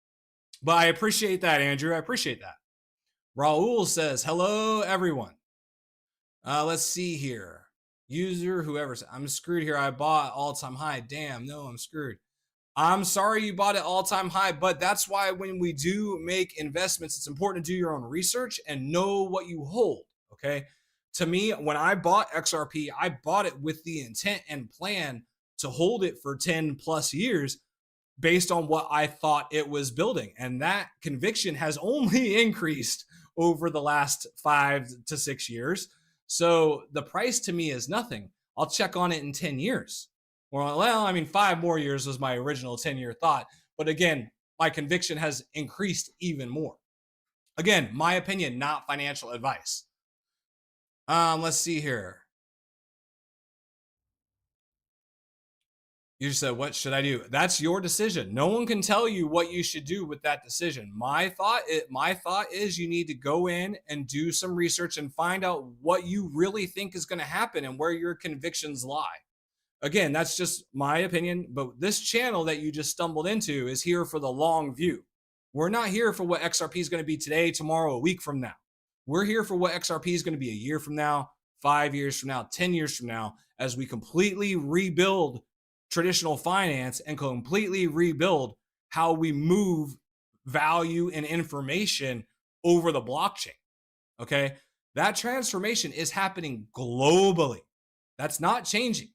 But I appreciate that, Andrew. I appreciate that. Raul says, hello, everyone. Let's see here. User, whoever's, I'm screwed here. I bought all-time high. Damn, no, I'm screwed. I'm sorry you bought it all-time high, but that's why when we do make investments, it's important to do your own research and know what you hold, okay? To me, when I bought XRP, I bought it with the intent and plan to hold it for 10 plus years based on what I thought it was building. And that conviction has only increased over the last 5 to 6 years. So the price to me is nothing. I'll check on it in 10 years. Well, I mean, 5 more years was my original 10-year thought. But again, my conviction has increased even more. Again, my opinion, not financial advice. Let's see here. You said, what should I do? That's your decision. No one can tell you what you should do with that decision. My thought is you need to go in and do some research and find out what you really think is going to happen and where your convictions lie. Again, that's just my opinion, but this channel that you just stumbled into is here for the long view. We're not here for what XRP is going to be today, tomorrow, a week from now. We're here for what XRP is going to be a year from now, 5 years from now, 10 years from now, as we completely rebuild traditional finance and completely rebuild how we move value and information over the blockchain. Okay. That transformation is happening globally. That's not changing.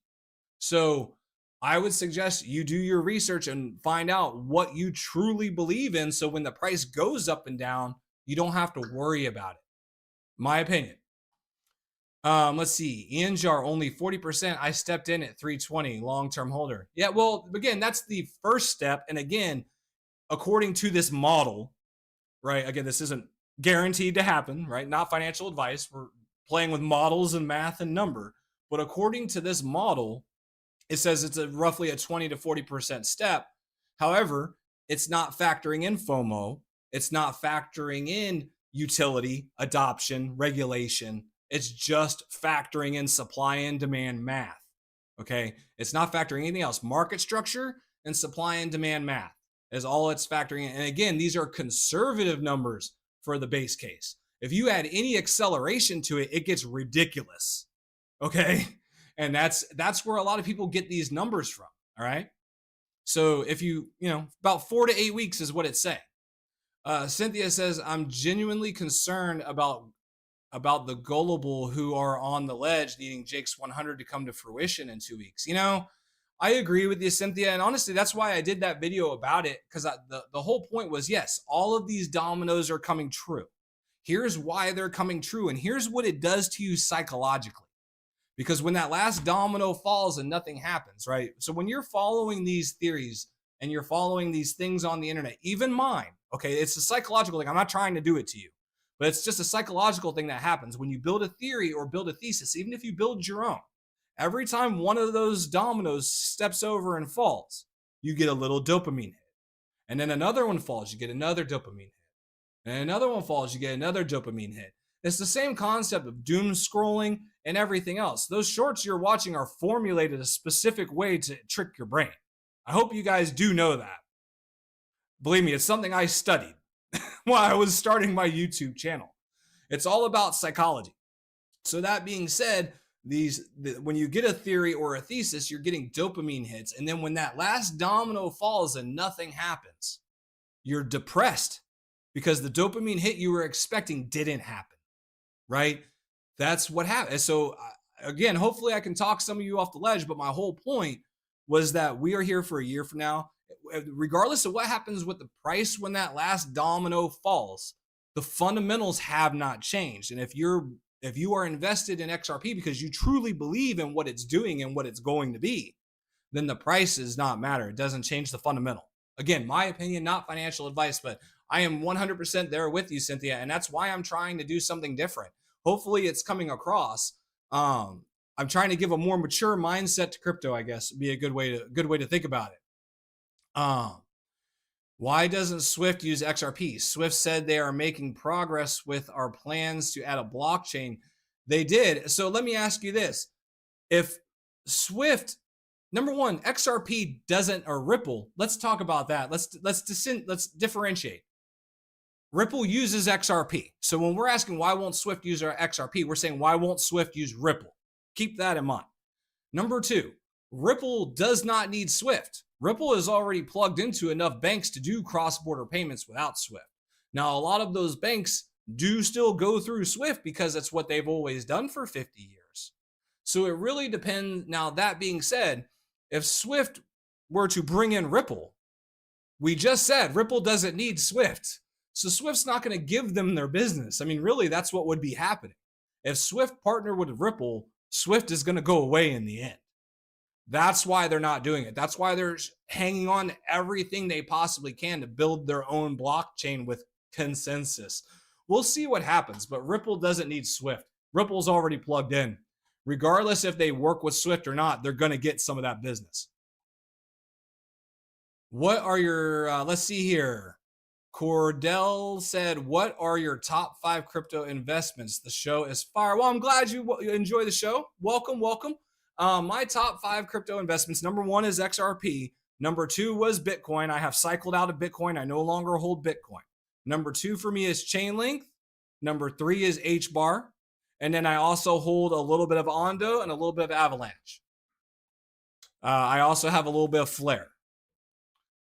So I would suggest you do your research and find out what you truly believe in. So when the price goes up and down, you don't have to worry about it. My opinion. Let's see. Ian Jar, only 40%. I stepped in at 320, long-term holder. Yeah, well, again, that's the first step. And again, according to this model, right? Again, this isn't guaranteed to happen, right? Not financial advice. We're playing with models and math and number. But according to this model, it says it's roughly a 20 to 40% step. However, it's not factoring in FOMO. It's not factoring in utility, adoption, regulation. It's just factoring in supply and demand math. Okay. It's not factoring anything else. Market structure and supply and demand math is all it's factoring in. And again, these are conservative numbers for the base case. If you add any acceleration to it, it gets ridiculous. Okay. And that's where a lot of people get these numbers from. All right. So if about 4 to 8 weeks is what it's saying. Cynthia says, I'm genuinely concerned about the gullible who are on the ledge needing Jake's 100 to come to fruition in 2 weeks. I agree with you, Cynthia. And honestly, that's why I did that video about it, because the whole point was, yes, all of these dominoes are coming true. Here's why they're coming true. And here's what it does to you psychologically. Because when that last domino falls and nothing happens, right? So when you're following these theories and you're following these things on the internet, even mine, okay, it's a psychological thing. I'm not trying to do it to you. But it's just a psychological thing that happens when you build a theory or build a thesis, even if you build your own. Every time one of those dominoes steps over and falls, you get a little dopamine hit. And then another one falls, you get another dopamine hit. And another one falls, you get another dopamine hit. It's the same concept of doom scrolling and everything else. Those shorts you're watching are formulated a specific way to trick your brain. I hope you guys do know that. Believe me, it's something I studied while I was starting my YouTube channel. It's all about psychology. So that being said, when you get a theory or a thesis, you're getting dopamine hits. And then when that last domino falls and nothing happens, you're depressed because the dopamine hit you were expecting didn't happen, right? That's what happened. So again, hopefully I can talk some of you off the ledge, but my whole point was that we are here for a year from now. Regardless of what happens with the price when that last domino falls, the fundamentals have not changed. And if you are invested in XRP because you truly believe in what it's doing and what it's going to be, then the price does not matter. It doesn't change the fundamental. Again, my opinion, not financial advice, but I am 100% there with you, Cynthia. And that's why I'm trying to do something different. Hopefully it's coming across. I'm trying to give a more mature mindset to crypto, I guess, would be a good way to think about it. Why doesn't Swift use XRP? Swift said they are making progress with our plans to add a blockchain. They did. So let me ask you this. If Swift, number one, XRP doesn't, or Ripple, let's talk about that. Let's differentiate. Ripple uses XRP. So when we're asking why won't Swift use our XRP, we're saying why won't Swift use Ripple? Keep that in mind. Number two, Ripple does not need Swift. Ripple is already plugged into enough banks to do cross-border payments without Swift. Now, a lot of those banks do still go through Swift because that's what they've always done for 50 years. So it really depends. Now, that being said, if Swift were to bring in Ripple, we just said Ripple doesn't need Swift. So Swift's not going to give them their business. I mean, really, that's what would be happening. If Swift partnered with Ripple, Swift is going to go away in the end. That's why they're not doing it. That's why they're hanging on to everything they possibly can to build their own blockchain with consensus. We'll see what happens, but Ripple doesn't need Swift. Ripple's already plugged in. Regardless if they work with Swift or not, they're going to get some of that business. What are your, let's see here. Cordell said, what are your top 5 crypto investments? The show is fire. Well, I'm glad you enjoy the show. Welcome, welcome. My top 5 crypto investments. Number 1 is XRP. Number 2 was Bitcoin. I have cycled out of Bitcoin. I no longer hold Bitcoin. Number 2 for me is Chainlink. Number 3 is HBAR. And then I also hold a little bit of Ondo and a little bit of Avalanche. I also have a little bit of Flare.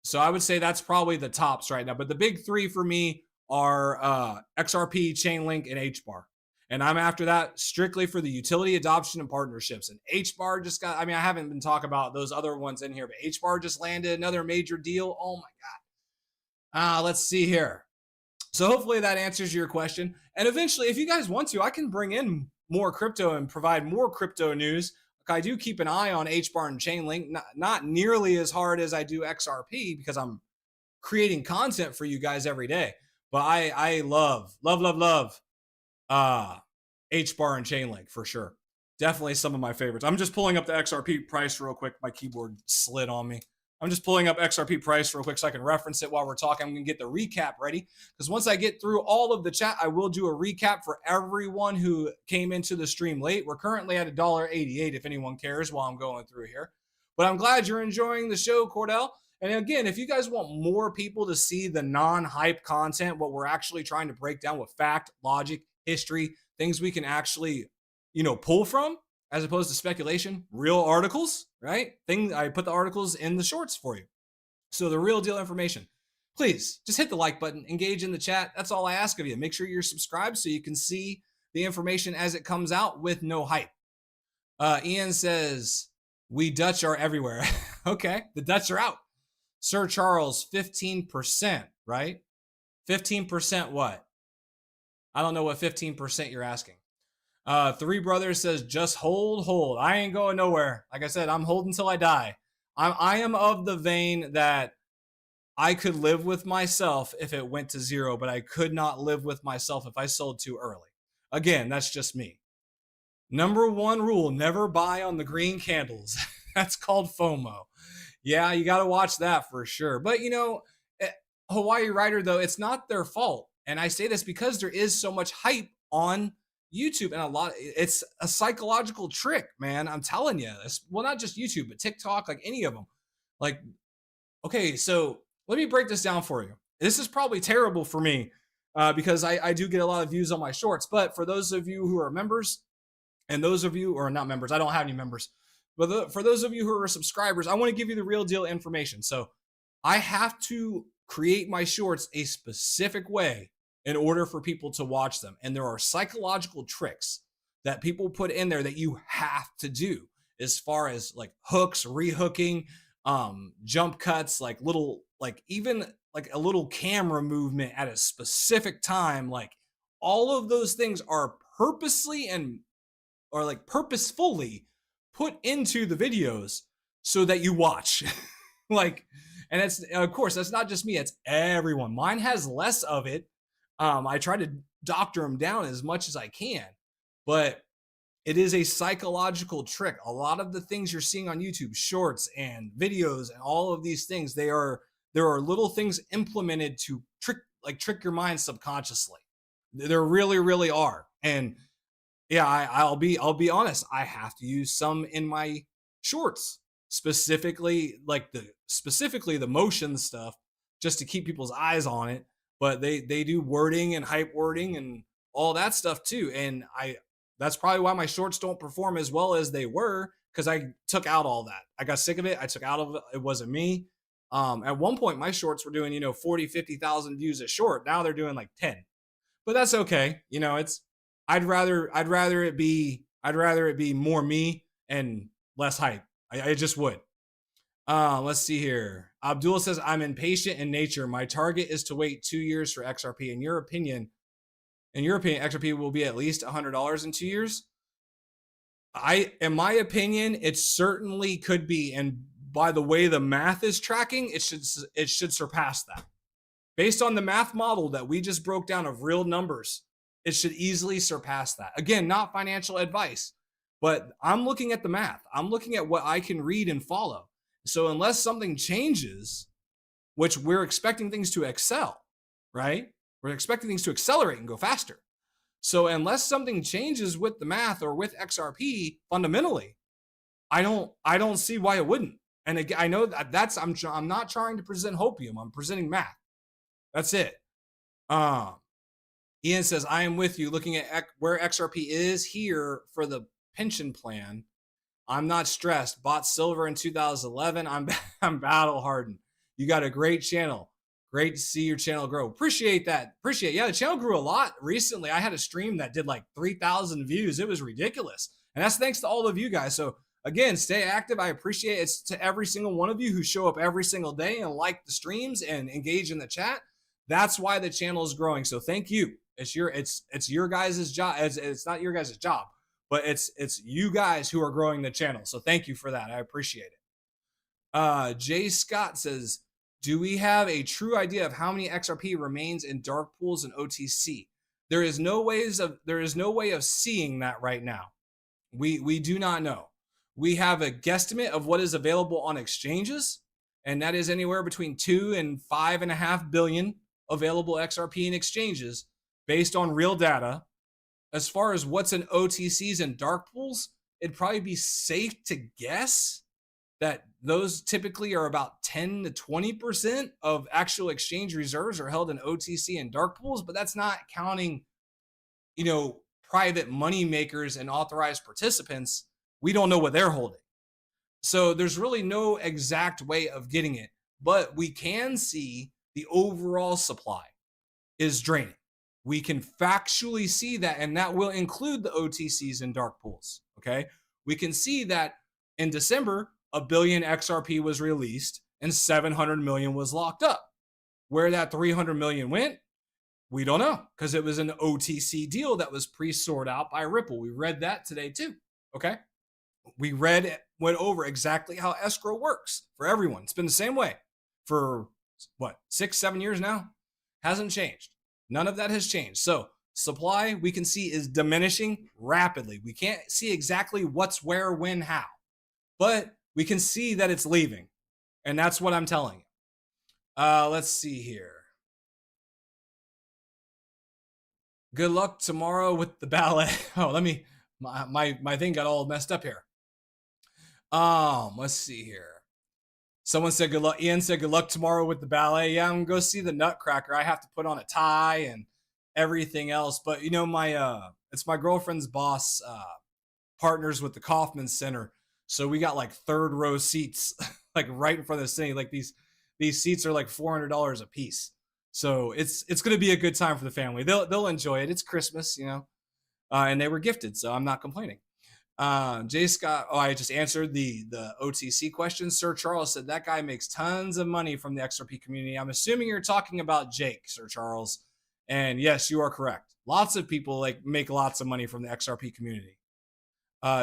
So I would say that's probably the tops right now. But the big 3 for me are XRP, Chainlink, and HBAR. And I'm after that strictly for the utility adoption and partnerships. And HBAR just got, I mean, I haven't been talking about those other ones in here, but HBAR just landed another major deal. Oh my God. Let's see here. So hopefully that answers your question. And eventually, if you guys want to, I can bring in more crypto and provide more crypto news. I do keep an eye on HBAR and Chainlink, not nearly as hard as I do XRP because I'm creating content for you guys every day. But I love HBAR and Chainlink for sure. Definitely some of my favorites. I'm just pulling up the XRP price real quick. My keyboard slid on me. I'm just pulling up XRP price real quick so I can reference it while we're talking. I'm going to get the recap ready because once I get through all of the chat, I will do a recap for everyone who came into the stream late. We're currently at $1.88 if anyone cares while I'm going through here. But I'm glad you're enjoying the show, Cordell. And again, if you guys want more people to see the non-hype content, what we're actually trying to break down with fact, logic, history, things we can actually, pull from, as opposed to speculation, real articles, right? I put the articles in the shorts for you. So the real deal information. Please just hit the like button, engage in the chat. That's all I ask of you. Make sure you're subscribed so you can see the information as it comes out with no hype. Ian says, we Dutch are everywhere. Okay, the Dutch are out. Sir Charles, 15%, right? 15% what? I don't know what 15% you're asking. Three Brothers says, just hold. I ain't going nowhere. Like I said, I'm holding till I die. I am of the vein that I could live with myself if it went to 0, but I could not live with myself if I sold too early. Again, that's just me. Number 1 rule, never buy on the green candles. That's called FOMO. Yeah, you got to watch that for sure. But, Hawaii Rider, though, it's not their fault. And I say this because there is so much hype on YouTube and it's a psychological trick, man. I'm telling you this. Well, not just YouTube, but TikTok, like any of them. Like, okay, so let me break this down for you. This is probably terrible for me because I do get a lot of views on my shorts. But for those of you who are members and those of you who are not members, I don't have any members. But for those of you who are subscribers, I want to give you the real deal information. So I have to create my shorts a specific way in order for people to watch them. And there are psychological tricks that people put in there that you have to do as far as like hooks, rehooking, jump cuts, like even a little camera movement at a specific time. Like all of those things are purposefully put into the videos so that you watch. And it's, of course, that's not just me, it's everyone. Mine has less of it. I try to doctor them down as much as I can, but it is a psychological trick. A lot of the things you're seeing on YouTube, shorts and videos and all of these things, there are little things implemented to trick your mind subconsciously. There really, really are. And yeah, I'll be honest. I have to use some in my shorts, specifically the motion stuff, just to keep people's eyes on it. But they do wording and hype wording and all that stuff too. And that's probably why my shorts don't perform as well as they were, because I took out all that. I got sick of it. I took out of it. It wasn't me. At one point, my shorts were doing 40, 50,000 views a short. Now they're doing like 10. But that's okay. I'd rather it be more me and less hype. I just would. Let's see here. Abdul says, I'm impatient in nature. My target is to wait 2 years for XRP. In your opinion, XRP will be at least $100 in 2 years? In my opinion, it certainly could be. And by the way the math is tracking, it should surpass that. Based on the math model that we just broke down of real numbers, it should easily surpass that. Again, not financial advice, but I'm looking at the math. I'm looking at what I can read and follow. So unless something changes, which we're expecting things to excel, right? We're expecting things to accelerate and go faster. So unless something changes with the math or with XRP fundamentally, I don't see why it wouldn't. And again, I know that's I'm not trying to present hopium. I'm presenting math. That's it. Ian says, I am with you looking at where XRP is here for the pension plan. I'm not stressed. Bought silver in 2011. I'm battle hardened. You got a great channel. Great to see your channel grow. Appreciate that. Yeah, the channel grew a lot recently. I had a stream that did like 3,000 views. It was ridiculous. And that's thanks to all of you guys. So again, stay active. I appreciate it. It's to every single one of you who show up every single day and like the streams and engage in the chat. That's why the channel is growing. So thank you. It's your guys' job. It's not your guys' job, but it's you guys who are growing the channel. So thank you for that. I appreciate it. Jay Scott says, do we have a true idea of how many XRP remains in dark pools and OTC? There is no way of seeing that right now. We do not know. We have a guesstimate of what is available on exchanges, and that is anywhere between 2 and 5.5 billion available XRP in exchanges based on real data. As far as what's in OTCs and dark pools, it'd probably be safe to guess that those typically are about 10 to 20% of actual exchange reserves are held in OTC and dark pools, but that's not counting, private money makers and authorized participants. We don't know what they're holding. So there's really no exact way of getting it, but we can see the overall supply is draining. We can factually see that, and that will include the OTCs and dark pools. Okay. We can see that in December, 1 billion XRP was released and 700 million was locked up. Where that 300 million went, we don't know, because it was an OTC deal that was pre-sorted out by Ripple. We read that today too. Okay. We went over exactly how escrow works for everyone. It's been the same way for 6-7 years now. Hasn't changed. None of that has changed. So supply we can see is diminishing rapidly. We can't see exactly what's where, when, how, but we can see that it's leaving. And that's what I'm telling you. Let's see here. Good luck tomorrow with the ballet. Oh, my thing got all messed up here. Let's see here. Someone said good luck. Ian said good luck tomorrow with the ballet. Yeah, I'm gonna go see the Nutcracker. I have to put on a tie and everything else. But it's my girlfriend's boss partners with the Kauffman Center. So we got like third row seats, like right in front of the city. Like these seats are like $400 a piece. So it's going to be a good time for the family. They'll enjoy it. It's Christmas, and they were gifted, so I'm not complaining. Jay Scott, I just answered the OTC question. Sir Charles said that guy makes tons of money from the XRP community. I'm assuming you're talking about Jake, Sir Charles. And yes, you are correct. Lots of people make lots of money from the XRP community.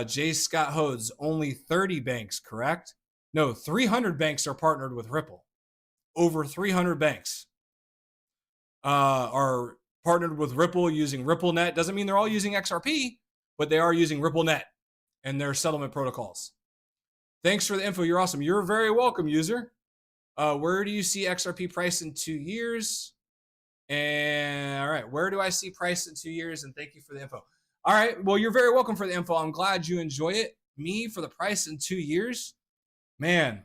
Jay Scott Hodes, only 30 banks, correct? No, 300 banks are partnered with Ripple. Over 300 banks are partnered with Ripple using RippleNet. Doesn't mean they're all using XRP, but they are using RippleNet and their settlement protocols. Thanks for the info. You're awesome. You're very welcome, user. Where do you see XRP price in 2 years? And all right, where do I see price in 2 years? And thank you for the info. All right, well, you're very welcome for the info. I'm glad you enjoy it. Me, for the price in 2 years, man.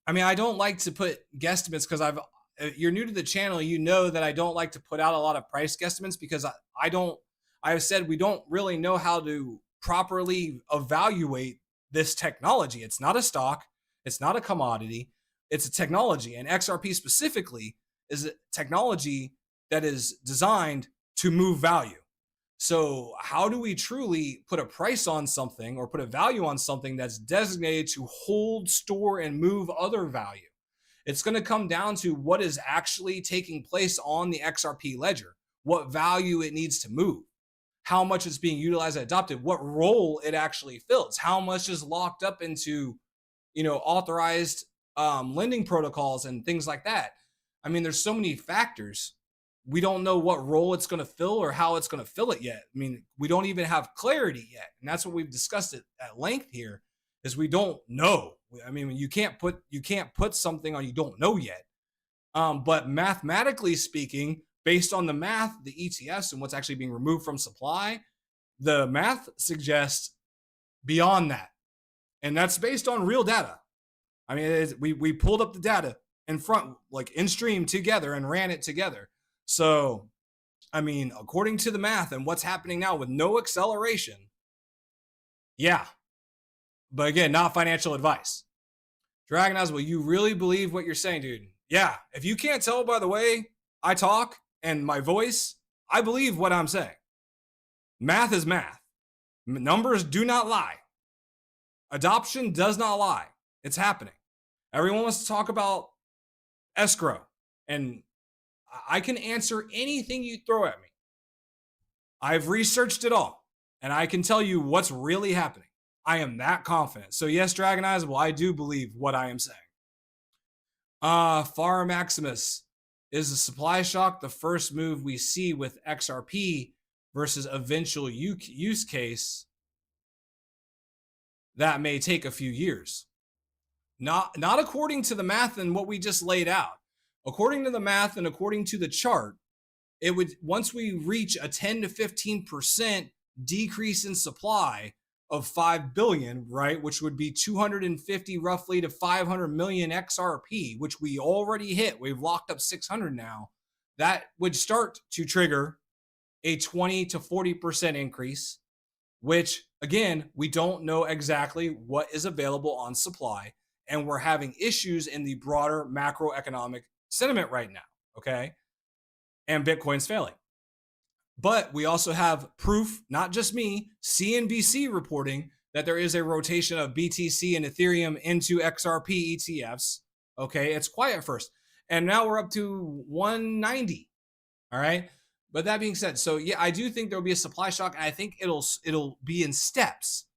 I mean, I don't like to put guesstimates because you're new to the channel. You know that I don't like to put out a lot of price guesstimates because I've said we don't really know how to properly evaluate this technology. It's not a stock. It's not a commodity. It's a technology. And XRP specifically is a technology that is designed to move value. So how do we truly put a price on something or put a value on something that's designated to hold, store, and move other value? It's going to come down to what is actually taking place on the XRP ledger, what value it needs to move, how much it's being utilized and adopted, what role it actually fills, how much is locked up into, authorized lending protocols and things like that. I mean, there's so many factors. We don't know what role it's going to fill or how it's going to fill it yet. I mean, we don't even have clarity yet. And that's what we've discussed at length here is we don't know. I mean, you can't put something on you don't know yet. But mathematically speaking, based on the math, the ETFs and what's actually being removed from supply, the math suggests beyond that. And that's based on real data. I mean, we pulled up the data in front, like in stream together and ran it together. So, I mean, according to the math and what's happening now with no acceleration, yeah. But again, not financial advice. Dragon Eyes, will you really believe what you're saying, dude? Yeah. If you can't tell by the way I talk and my voice, I believe what I'm saying. Math is math. Numbers do not lie. Adoption does not lie. It's happening. Everyone wants to talk about escrow, and I can answer anything you throw at me. I've researched it all, and I can tell you what's really happening. I am that confident. So yes, Dragonizable, I do believe what I am saying. Far Maximus, is the supply shock the first move we see with XRP versus eventual use case that may take a few years? Not according to the math and what we just laid out. According to the math and according to the chart, it would, once we reach a 10 to 15% decrease in supply of 5 billion, right, which would be 250 roughly to 500 million XRP, which we already hit. We've locked up 600 now. That would start to trigger a 20 to 40% increase, which again, we don't know exactly what is available on supply. And we're having issues in the broader macroeconomic sentiment right now, okay? And Bitcoin's failing. But we also have proof, not just me, CNBC reporting that there is a rotation of BTC and Ethereum into XRP ETFs. Okay, it's quiet at first. And now we're up to 190. All right. But that being said, so yeah, I do think there'll be a supply shock, and I think it'll be in steps.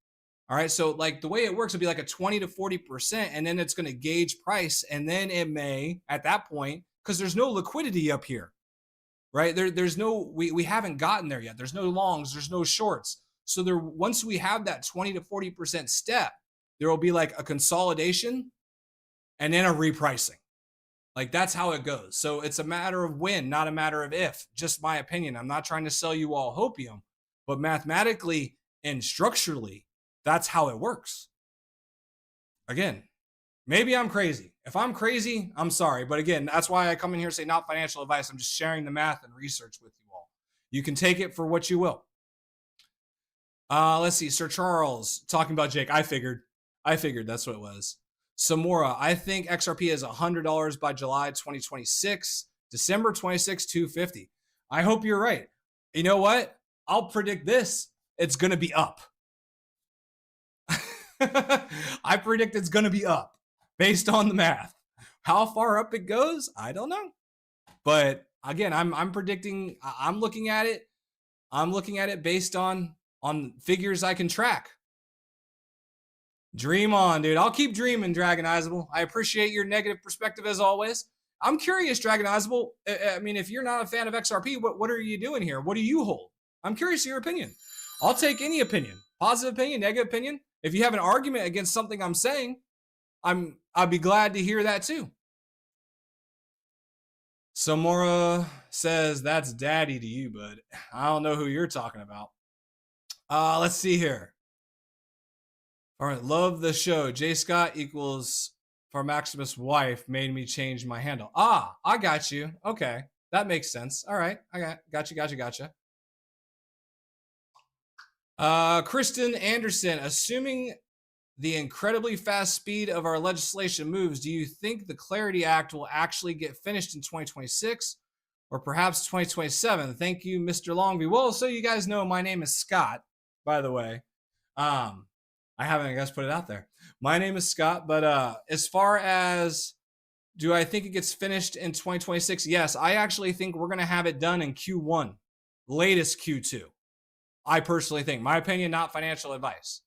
All right. So like the way it works will be like a 20 to 40%, and then it's going to gauge price. And then it may, at that point, because there's no liquidity up here. Right? There's no, we haven't gotten there yet. There's no longs, there's no shorts. So there, once we have that 20 to 40% step, there will be like a consolidation and then a repricing. Like that's how it goes. So it's a matter of when, not a matter of if. Just my opinion. I'm not trying to sell you all hopium, but mathematically and structurally, that's how it works. Again, maybe I'm crazy. If I'm crazy, I'm sorry. But again, that's why I come in here and say not financial advice. I'm just sharing the math and research with you all. You can take it for what you will. Let's see. Sir Charles talking about Jake. I figured that's what it was. Samora, I think XRP is $100 by July 2026. December 26, 250. I hope you're right. You know what? I'll predict this. It's going to be up. I predict it's going to be up. Based on the math. How far up it goes, I don't know. But again, I'm predicting, I'm looking at it based on figures I can track. Dream on, dude. I'll keep dreaming, Dragonizable. I appreciate your negative perspective as always. I'm curious, Dragonizable. I mean, if you're not a fan of XRP, what are you doing here? What do you hold? I'm curious your opinion. I'll take any opinion. Positive opinion, negative opinion. If you have an argument against something I'm saying, I'd be glad to hear that too. Samora says that's daddy to you, bud. I don't know who you're talking about. Let's see here. All right, love the show. J Scott equals for Maximus' wife made me change my handle. I got you. Okay, that makes sense. All right, I gotcha. Kristen Anderson, assuming the incredibly fast speed of our legislation moves, do you think the Clarity Act will actually get finished in 2026? or perhaps 2027. Thank you, Mr. Longview. Well, so you guys know, my name is Scott, by the way. I haven't, I guess, put it out there. My name is Scott, but as far as do I think it gets finished in 2026? Yes, I actually think we're going to have it done in Q1, latest Q2. I personally think, my opinion, not financial advice.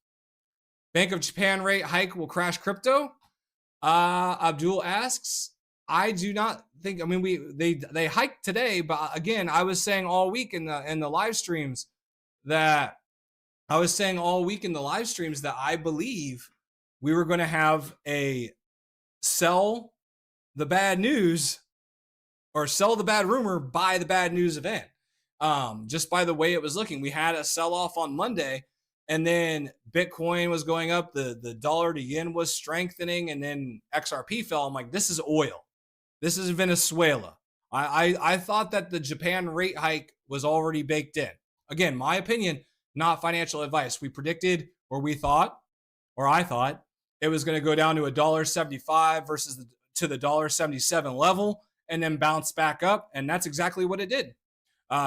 Bank of Japan rate hike will crash crypto. Abdul asks, I do not think, I mean, they hiked today, but again, I was saying all week in the live streams that I believe we were going to have a sell the bad news or sell the bad rumor, buy the bad news event. Just by the way it was looking, we had a sell off on Monday, and then Bitcoin was going up, the dollar to yen was strengthening, and then XRP fell. I'm like, this is oil. This is Venezuela. I thought that the Japan rate hike was already baked in. Again, my opinion, not financial advice. We predicted, or we thought, or I thought, it was going to go down to $1.75 versus to the $1.77 level and then bounce back up. And that's exactly what it did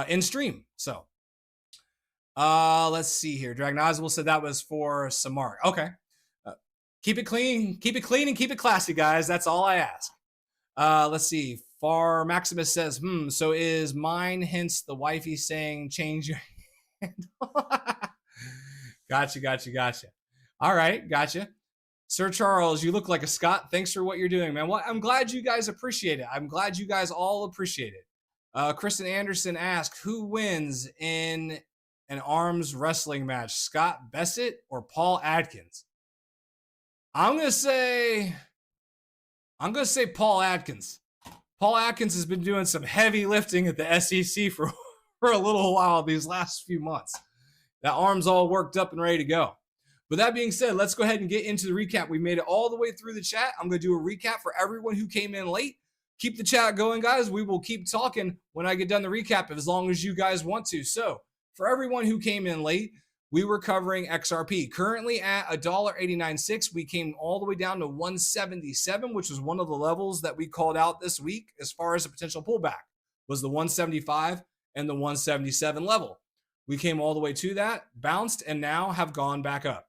in stream. So let's see here. Dragon Oswald said that was for Samar. Okay. Keep it clean, and keep it classy, guys. That's all I ask. Let's see. Far Maximus says, so is mine, hence the wifey saying change your handle. Gotcha. All right, gotcha. Sir Charles, you look like a Scot. Thanks for what you're doing, man. Well, I'm glad you guys appreciate it. I'm glad you guys all appreciate it. Kristen Anderson asked, who wins in an arms wrestling match, Scott Bessett or Paul Atkins? I'm gonna say Paul Atkins. Paul Atkins has been doing some heavy lifting at the SEC for a little while these last few months. That arm's all worked up and ready to go. But that being said, let's go ahead and get into the recap. We made it all the way through the chat. I'm going to do a recap for everyone who came in late. Keep the chat going, guys. We will keep talking when I get done the recap as long as you guys want to. So for everyone who came in late, we were covering XRP. Currently at $1.896, we came all the way down to 177, which was one of the levels that we called out this week as far as a potential pullback, was the 175 and the 177 level. We came all the way to that, bounced, and now have gone back up.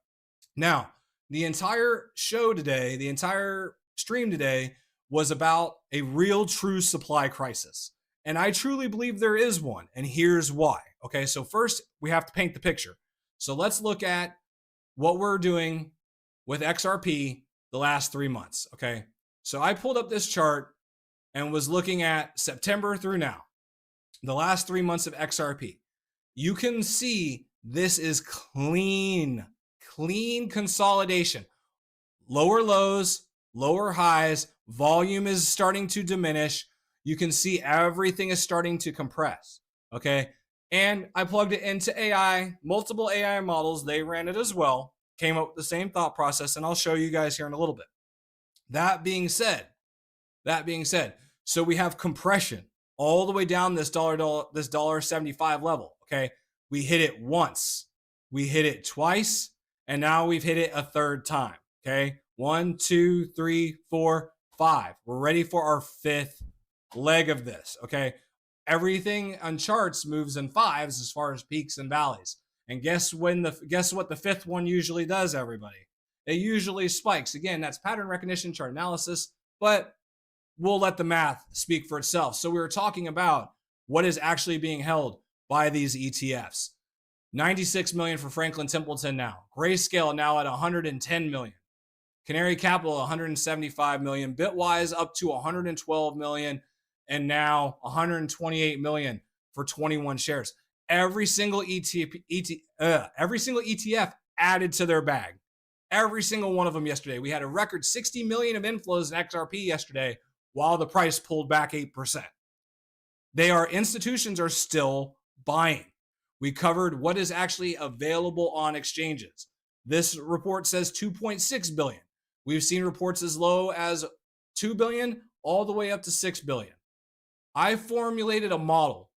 Now, the entire show today, the entire stream today was about a real true supply crisis. And I truly believe there is one. And here's why. Okay, so first we have to paint the picture. So let's look at what we're doing with XRP the last 3 months. Okay, so I pulled up this chart and was looking at September through now, the last 3 months of XRP. You can see this is clean consolidation. Lower lows, lower highs, volume is starting to diminish. You can see everything is starting to compress, okay? And I plugged it into AI, multiple AI models. They ran it as well, came up with the same thought process, and I'll show you guys here in a little bit. That being said, so we have compression all the way down this $1.75 level, okay? We hit it once, we hit it twice, and now we've hit it a third time, okay? 1, 2, 3, 4, 5. We're ready for our fifth leg of this, okay? Everything on charts moves in fives as far as peaks and valleys. And guess what the fifth one usually does, everybody? It usually spikes. Again, that's pattern recognition, chart analysis, but we'll let the math speak for itself. So we were talking about what is actually being held by these ETFs. 96 million for Franklin Templeton now. Grayscale now at 110 million. Canary Capital 175 million. Bitwise up to 112 million. And now 128 million for 21 shares. Every single ETF added to their bag. Every single one of them yesterday. We had a record 60 million of inflows in XRP yesterday while the price pulled back 8%. Institutions are still buying. We covered what is actually available on exchanges. This report says 2.6 billion. We've seen reports as low as 2 billion all the way up to 6 billion. I formulated a model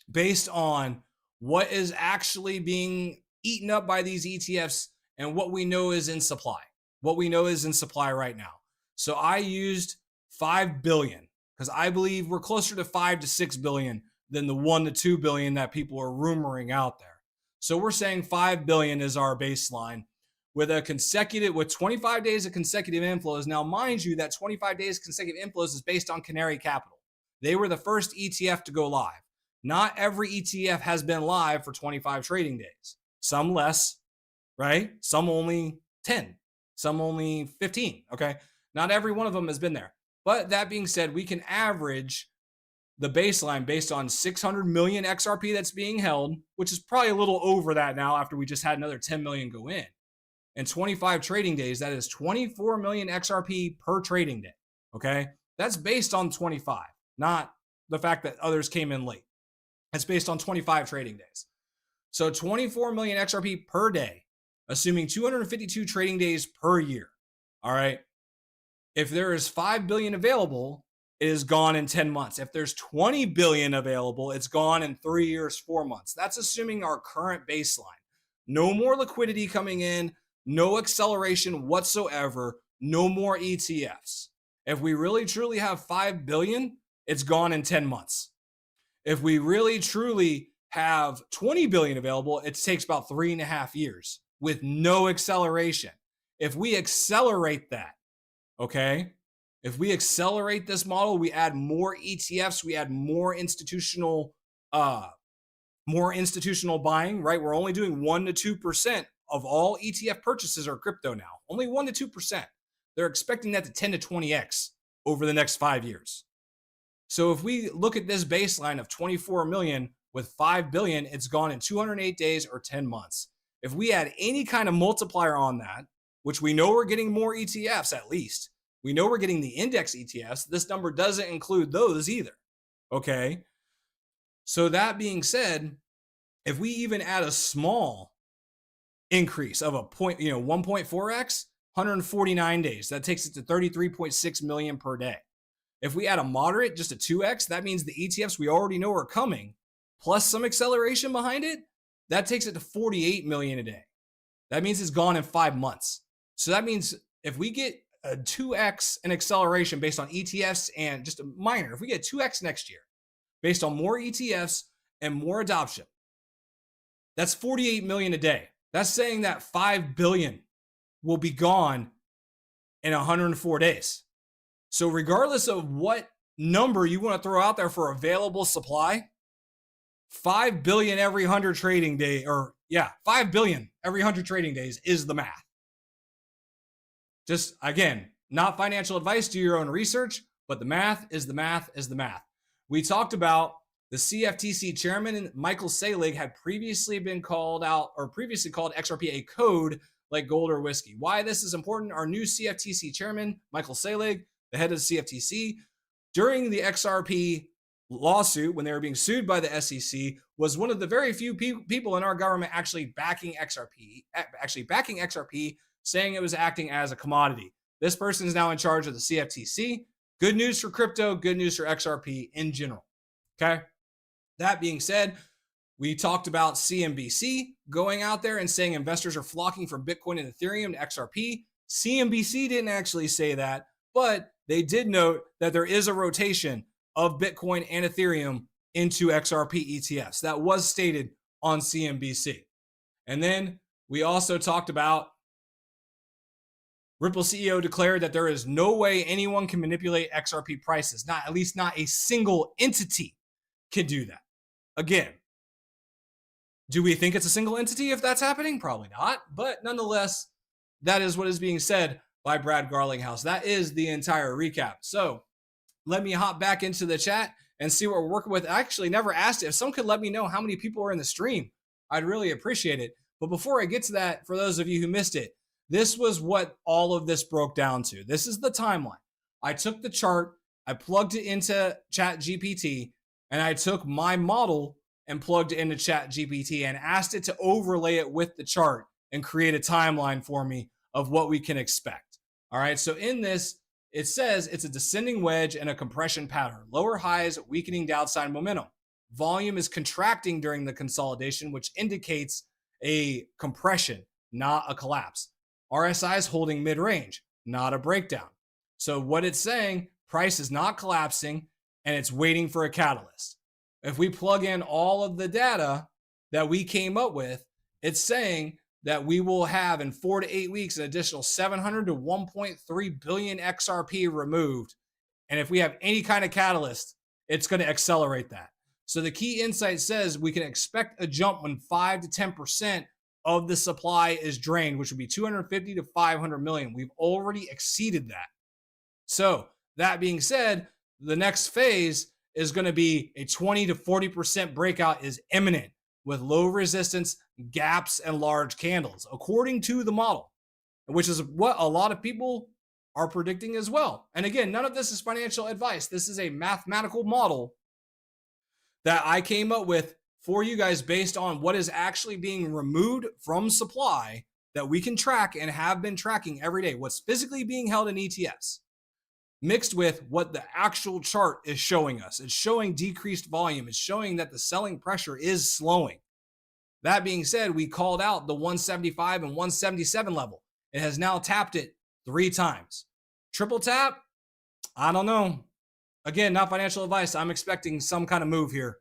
based on what is actually being eaten up by these ETFs and what we know is in supply. What we know is in supply right now. So I used 5 billion because I believe we're closer to 5 to 6 billion than the 1 to 2 billion that people are rumoring out there. So we're saying 5 billion is our baseline with 25 days of consecutive inflows. Now, mind you, that 25 days consecutive inflows is based on Canary Capital. They were the first ETF to go live. Not every ETF has been live for 25 trading days. Some less, right? Some only 10, some only 15, okay? Not every one of them has been there. But that being said, we can average the baseline based on 600 million XRP that's being held, which is probably a little over that now after we just had another 10 million go in. And 25 trading days, that is 24 million XRP per trading day, okay? That's based on 25, not the fact that others came in late. It's based on 25 trading days. So 24 million XRP per day, assuming 252 trading days per year, all right? If there is 5 billion available, it is gone in 10 months. If there's 20 billion available, it's gone in 3 years, 4 months. That's assuming our current baseline. No more liquidity coming in, no acceleration whatsoever, no more ETFs. If we really truly have 5 billion, it's gone in 10 months. If we really truly have 20 billion available, it takes about 3.5 years with no acceleration. If we accelerate that, okay, if we accelerate this model, we add more ETFs, we add more institutional buying, right? We're only doing 1 to 2% of all ETF purchases are crypto now. Only 1 to 2%. They're expecting that to 10 to 20x over the next 5 years. So if we look at this baseline of 24 million with 5 billion, it's gone in 208 days or 10 months. If we add any kind of multiplier on that, which we know we're getting more ETFs at least, we know we're getting the index ETFs, this number doesn't include those either, okay? So that being said, if we even add a small increase of 1.4x, 149 days, that takes it to 33.6 million per day. If we add a moderate, just a 2x, that means the ETFs we already know are coming, plus some acceleration behind it, that takes it to 48 million a day. That means it's gone in 5 months. So that means if we get a 2x in acceleration based on ETFs and just a minor, if we get 2x next year based on more ETFs and more adoption, that's 48 million a day. That's saying that 5 billion will be gone in 104 days. So regardless of what number you want to throw out there for available supply, 5 billion every 100 trading day, 5 billion every 100 trading days is the math. Just again, not financial advice, do your own research, but the math is the math is the math. We talked about the CFTC chairman, Michael Saylor, had previously called XRP a code like gold or whiskey. Why this is important, our new CFTC chairman, Michael Saylor, the head of the CFTC, during the XRP lawsuit, when they were being sued by the SEC, was one of the very few people in our government actually backing XRP, saying it was acting as a commodity. This person is now in charge of the CFTC. Good news for crypto, good news for XRP in general. Okay. That being said, we talked about CNBC going out there and saying investors are flocking from Bitcoin and Ethereum to XRP. CNBC didn't actually say that, but they did note that there is a rotation of Bitcoin and Ethereum into XRP ETFs. That was stated on CNBC. And then we also talked about Ripple CEO declared that there is no way anyone can manipulate XRP prices. At least not a single entity can do that. Again, do we think it's a single entity if that's happening? Probably not. But nonetheless, that is what is being said by Brad Garlinghouse. That is the entire recap. So let me hop back into the chat and see what we're working with. I actually never asked it. If someone could let me know how many people are in the stream, I'd really appreciate it. But before I get to that, for those of you who missed it, this was what all of this broke down to. This is the timeline. I took the chart, I plugged it into ChatGPT, and I took my model and plugged it into ChatGPT and asked it to overlay it with the chart and create a timeline for me of what we can expect. All right, so in this, it says it's a descending wedge and a compression pattern. Lower highs, weakening downside momentum. Volume is contracting during the consolidation, which indicates a compression, not a collapse. RSI is holding mid-range, not a breakdown. So what it's saying, price is not collapsing and it's waiting for a catalyst. If we plug in all of the data that we came up with, it's saying that we will have in 4 to 8 weeks an additional 700 to 1.3 billion XRP removed. And if we have any kind of catalyst, it's going to accelerate that. So the key insight says we can expect a jump when 5 to 10% of the supply is drained, which would be 250 to 500 million. We've already exceeded that. So that being said, the next phase is going to be a 20 to 40% breakout is imminent with low resistance, gaps, and large candles, according to the model, which is what a lot of people are predicting as well. And again, none of this is financial advice. This is a mathematical model that I came up with for you guys based on what is actually being removed from supply that we can track and have been tracking every day, what's physically being held in ETFs, mixed with what the actual chart is showing us. It's showing decreased volume. It's showing that the selling pressure is slowing. That being said, we called out the 175 and 177 level. It has now tapped it 3 times. Triple tap? I don't know. Again, not financial advice. I'm expecting some kind of move here.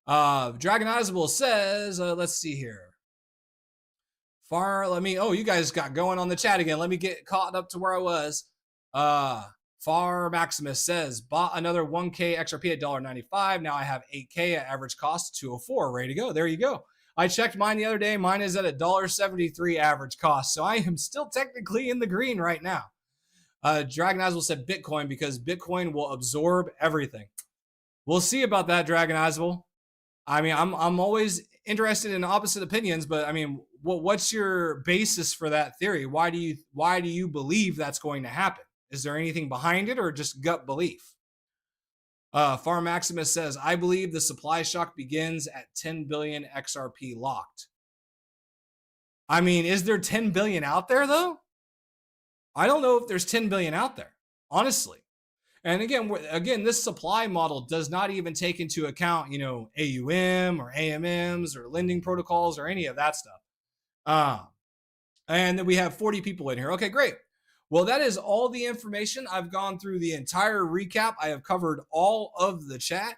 Dragonizable says, let's see here. You guys got going on the chat again. Let me get caught up to where I was. Far Maximus says, bought another 1K XRP at $1.95. Now I have 8K at average cost 204. Ready to go. There you go. I checked mine the other day. Mine is at $1.73 average cost. So I am still technically in the green right now. Dragonizable said Bitcoin because Bitcoin will absorb everything. We'll see about that, Dragonizable. I mean, I'm always interested in opposite opinions, but I mean, what's your basis for that theory? Why do you believe that's going to happen? Is there anything behind it or just gut belief? Far Maximus says, I believe the supply shock begins at 10 billion XRP locked. I mean, is there 10 billion out there though? I don't know if there's 10 billion out there, honestly. And again, this supply model does not even take into account, AUM or AMMs or lending protocols or any of that stuff. And then we have 40 people in here. Okay, great. Well, that is all the information. I've gone through the entire recap. I have covered all of the chat.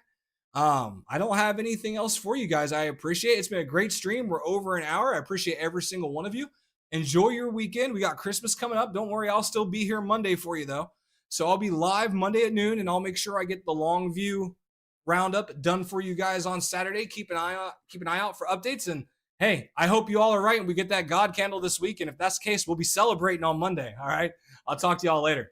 I don't have anything else for you guys. I appreciate it. It's been a great stream. We're over an hour. I appreciate every single one of you. Enjoy your weekend. We got Christmas coming up. Don't worry, I'll still be here Monday for you though. So I'll be live Monday at noon, and I'll make sure I get the long view roundup done for you guys on Saturday. Keep an eye out for updates. And hey, I hope you all are right and we get that God candle this week. And if that's the case, we'll be celebrating on Monday. All right. I'll talk to y'all later.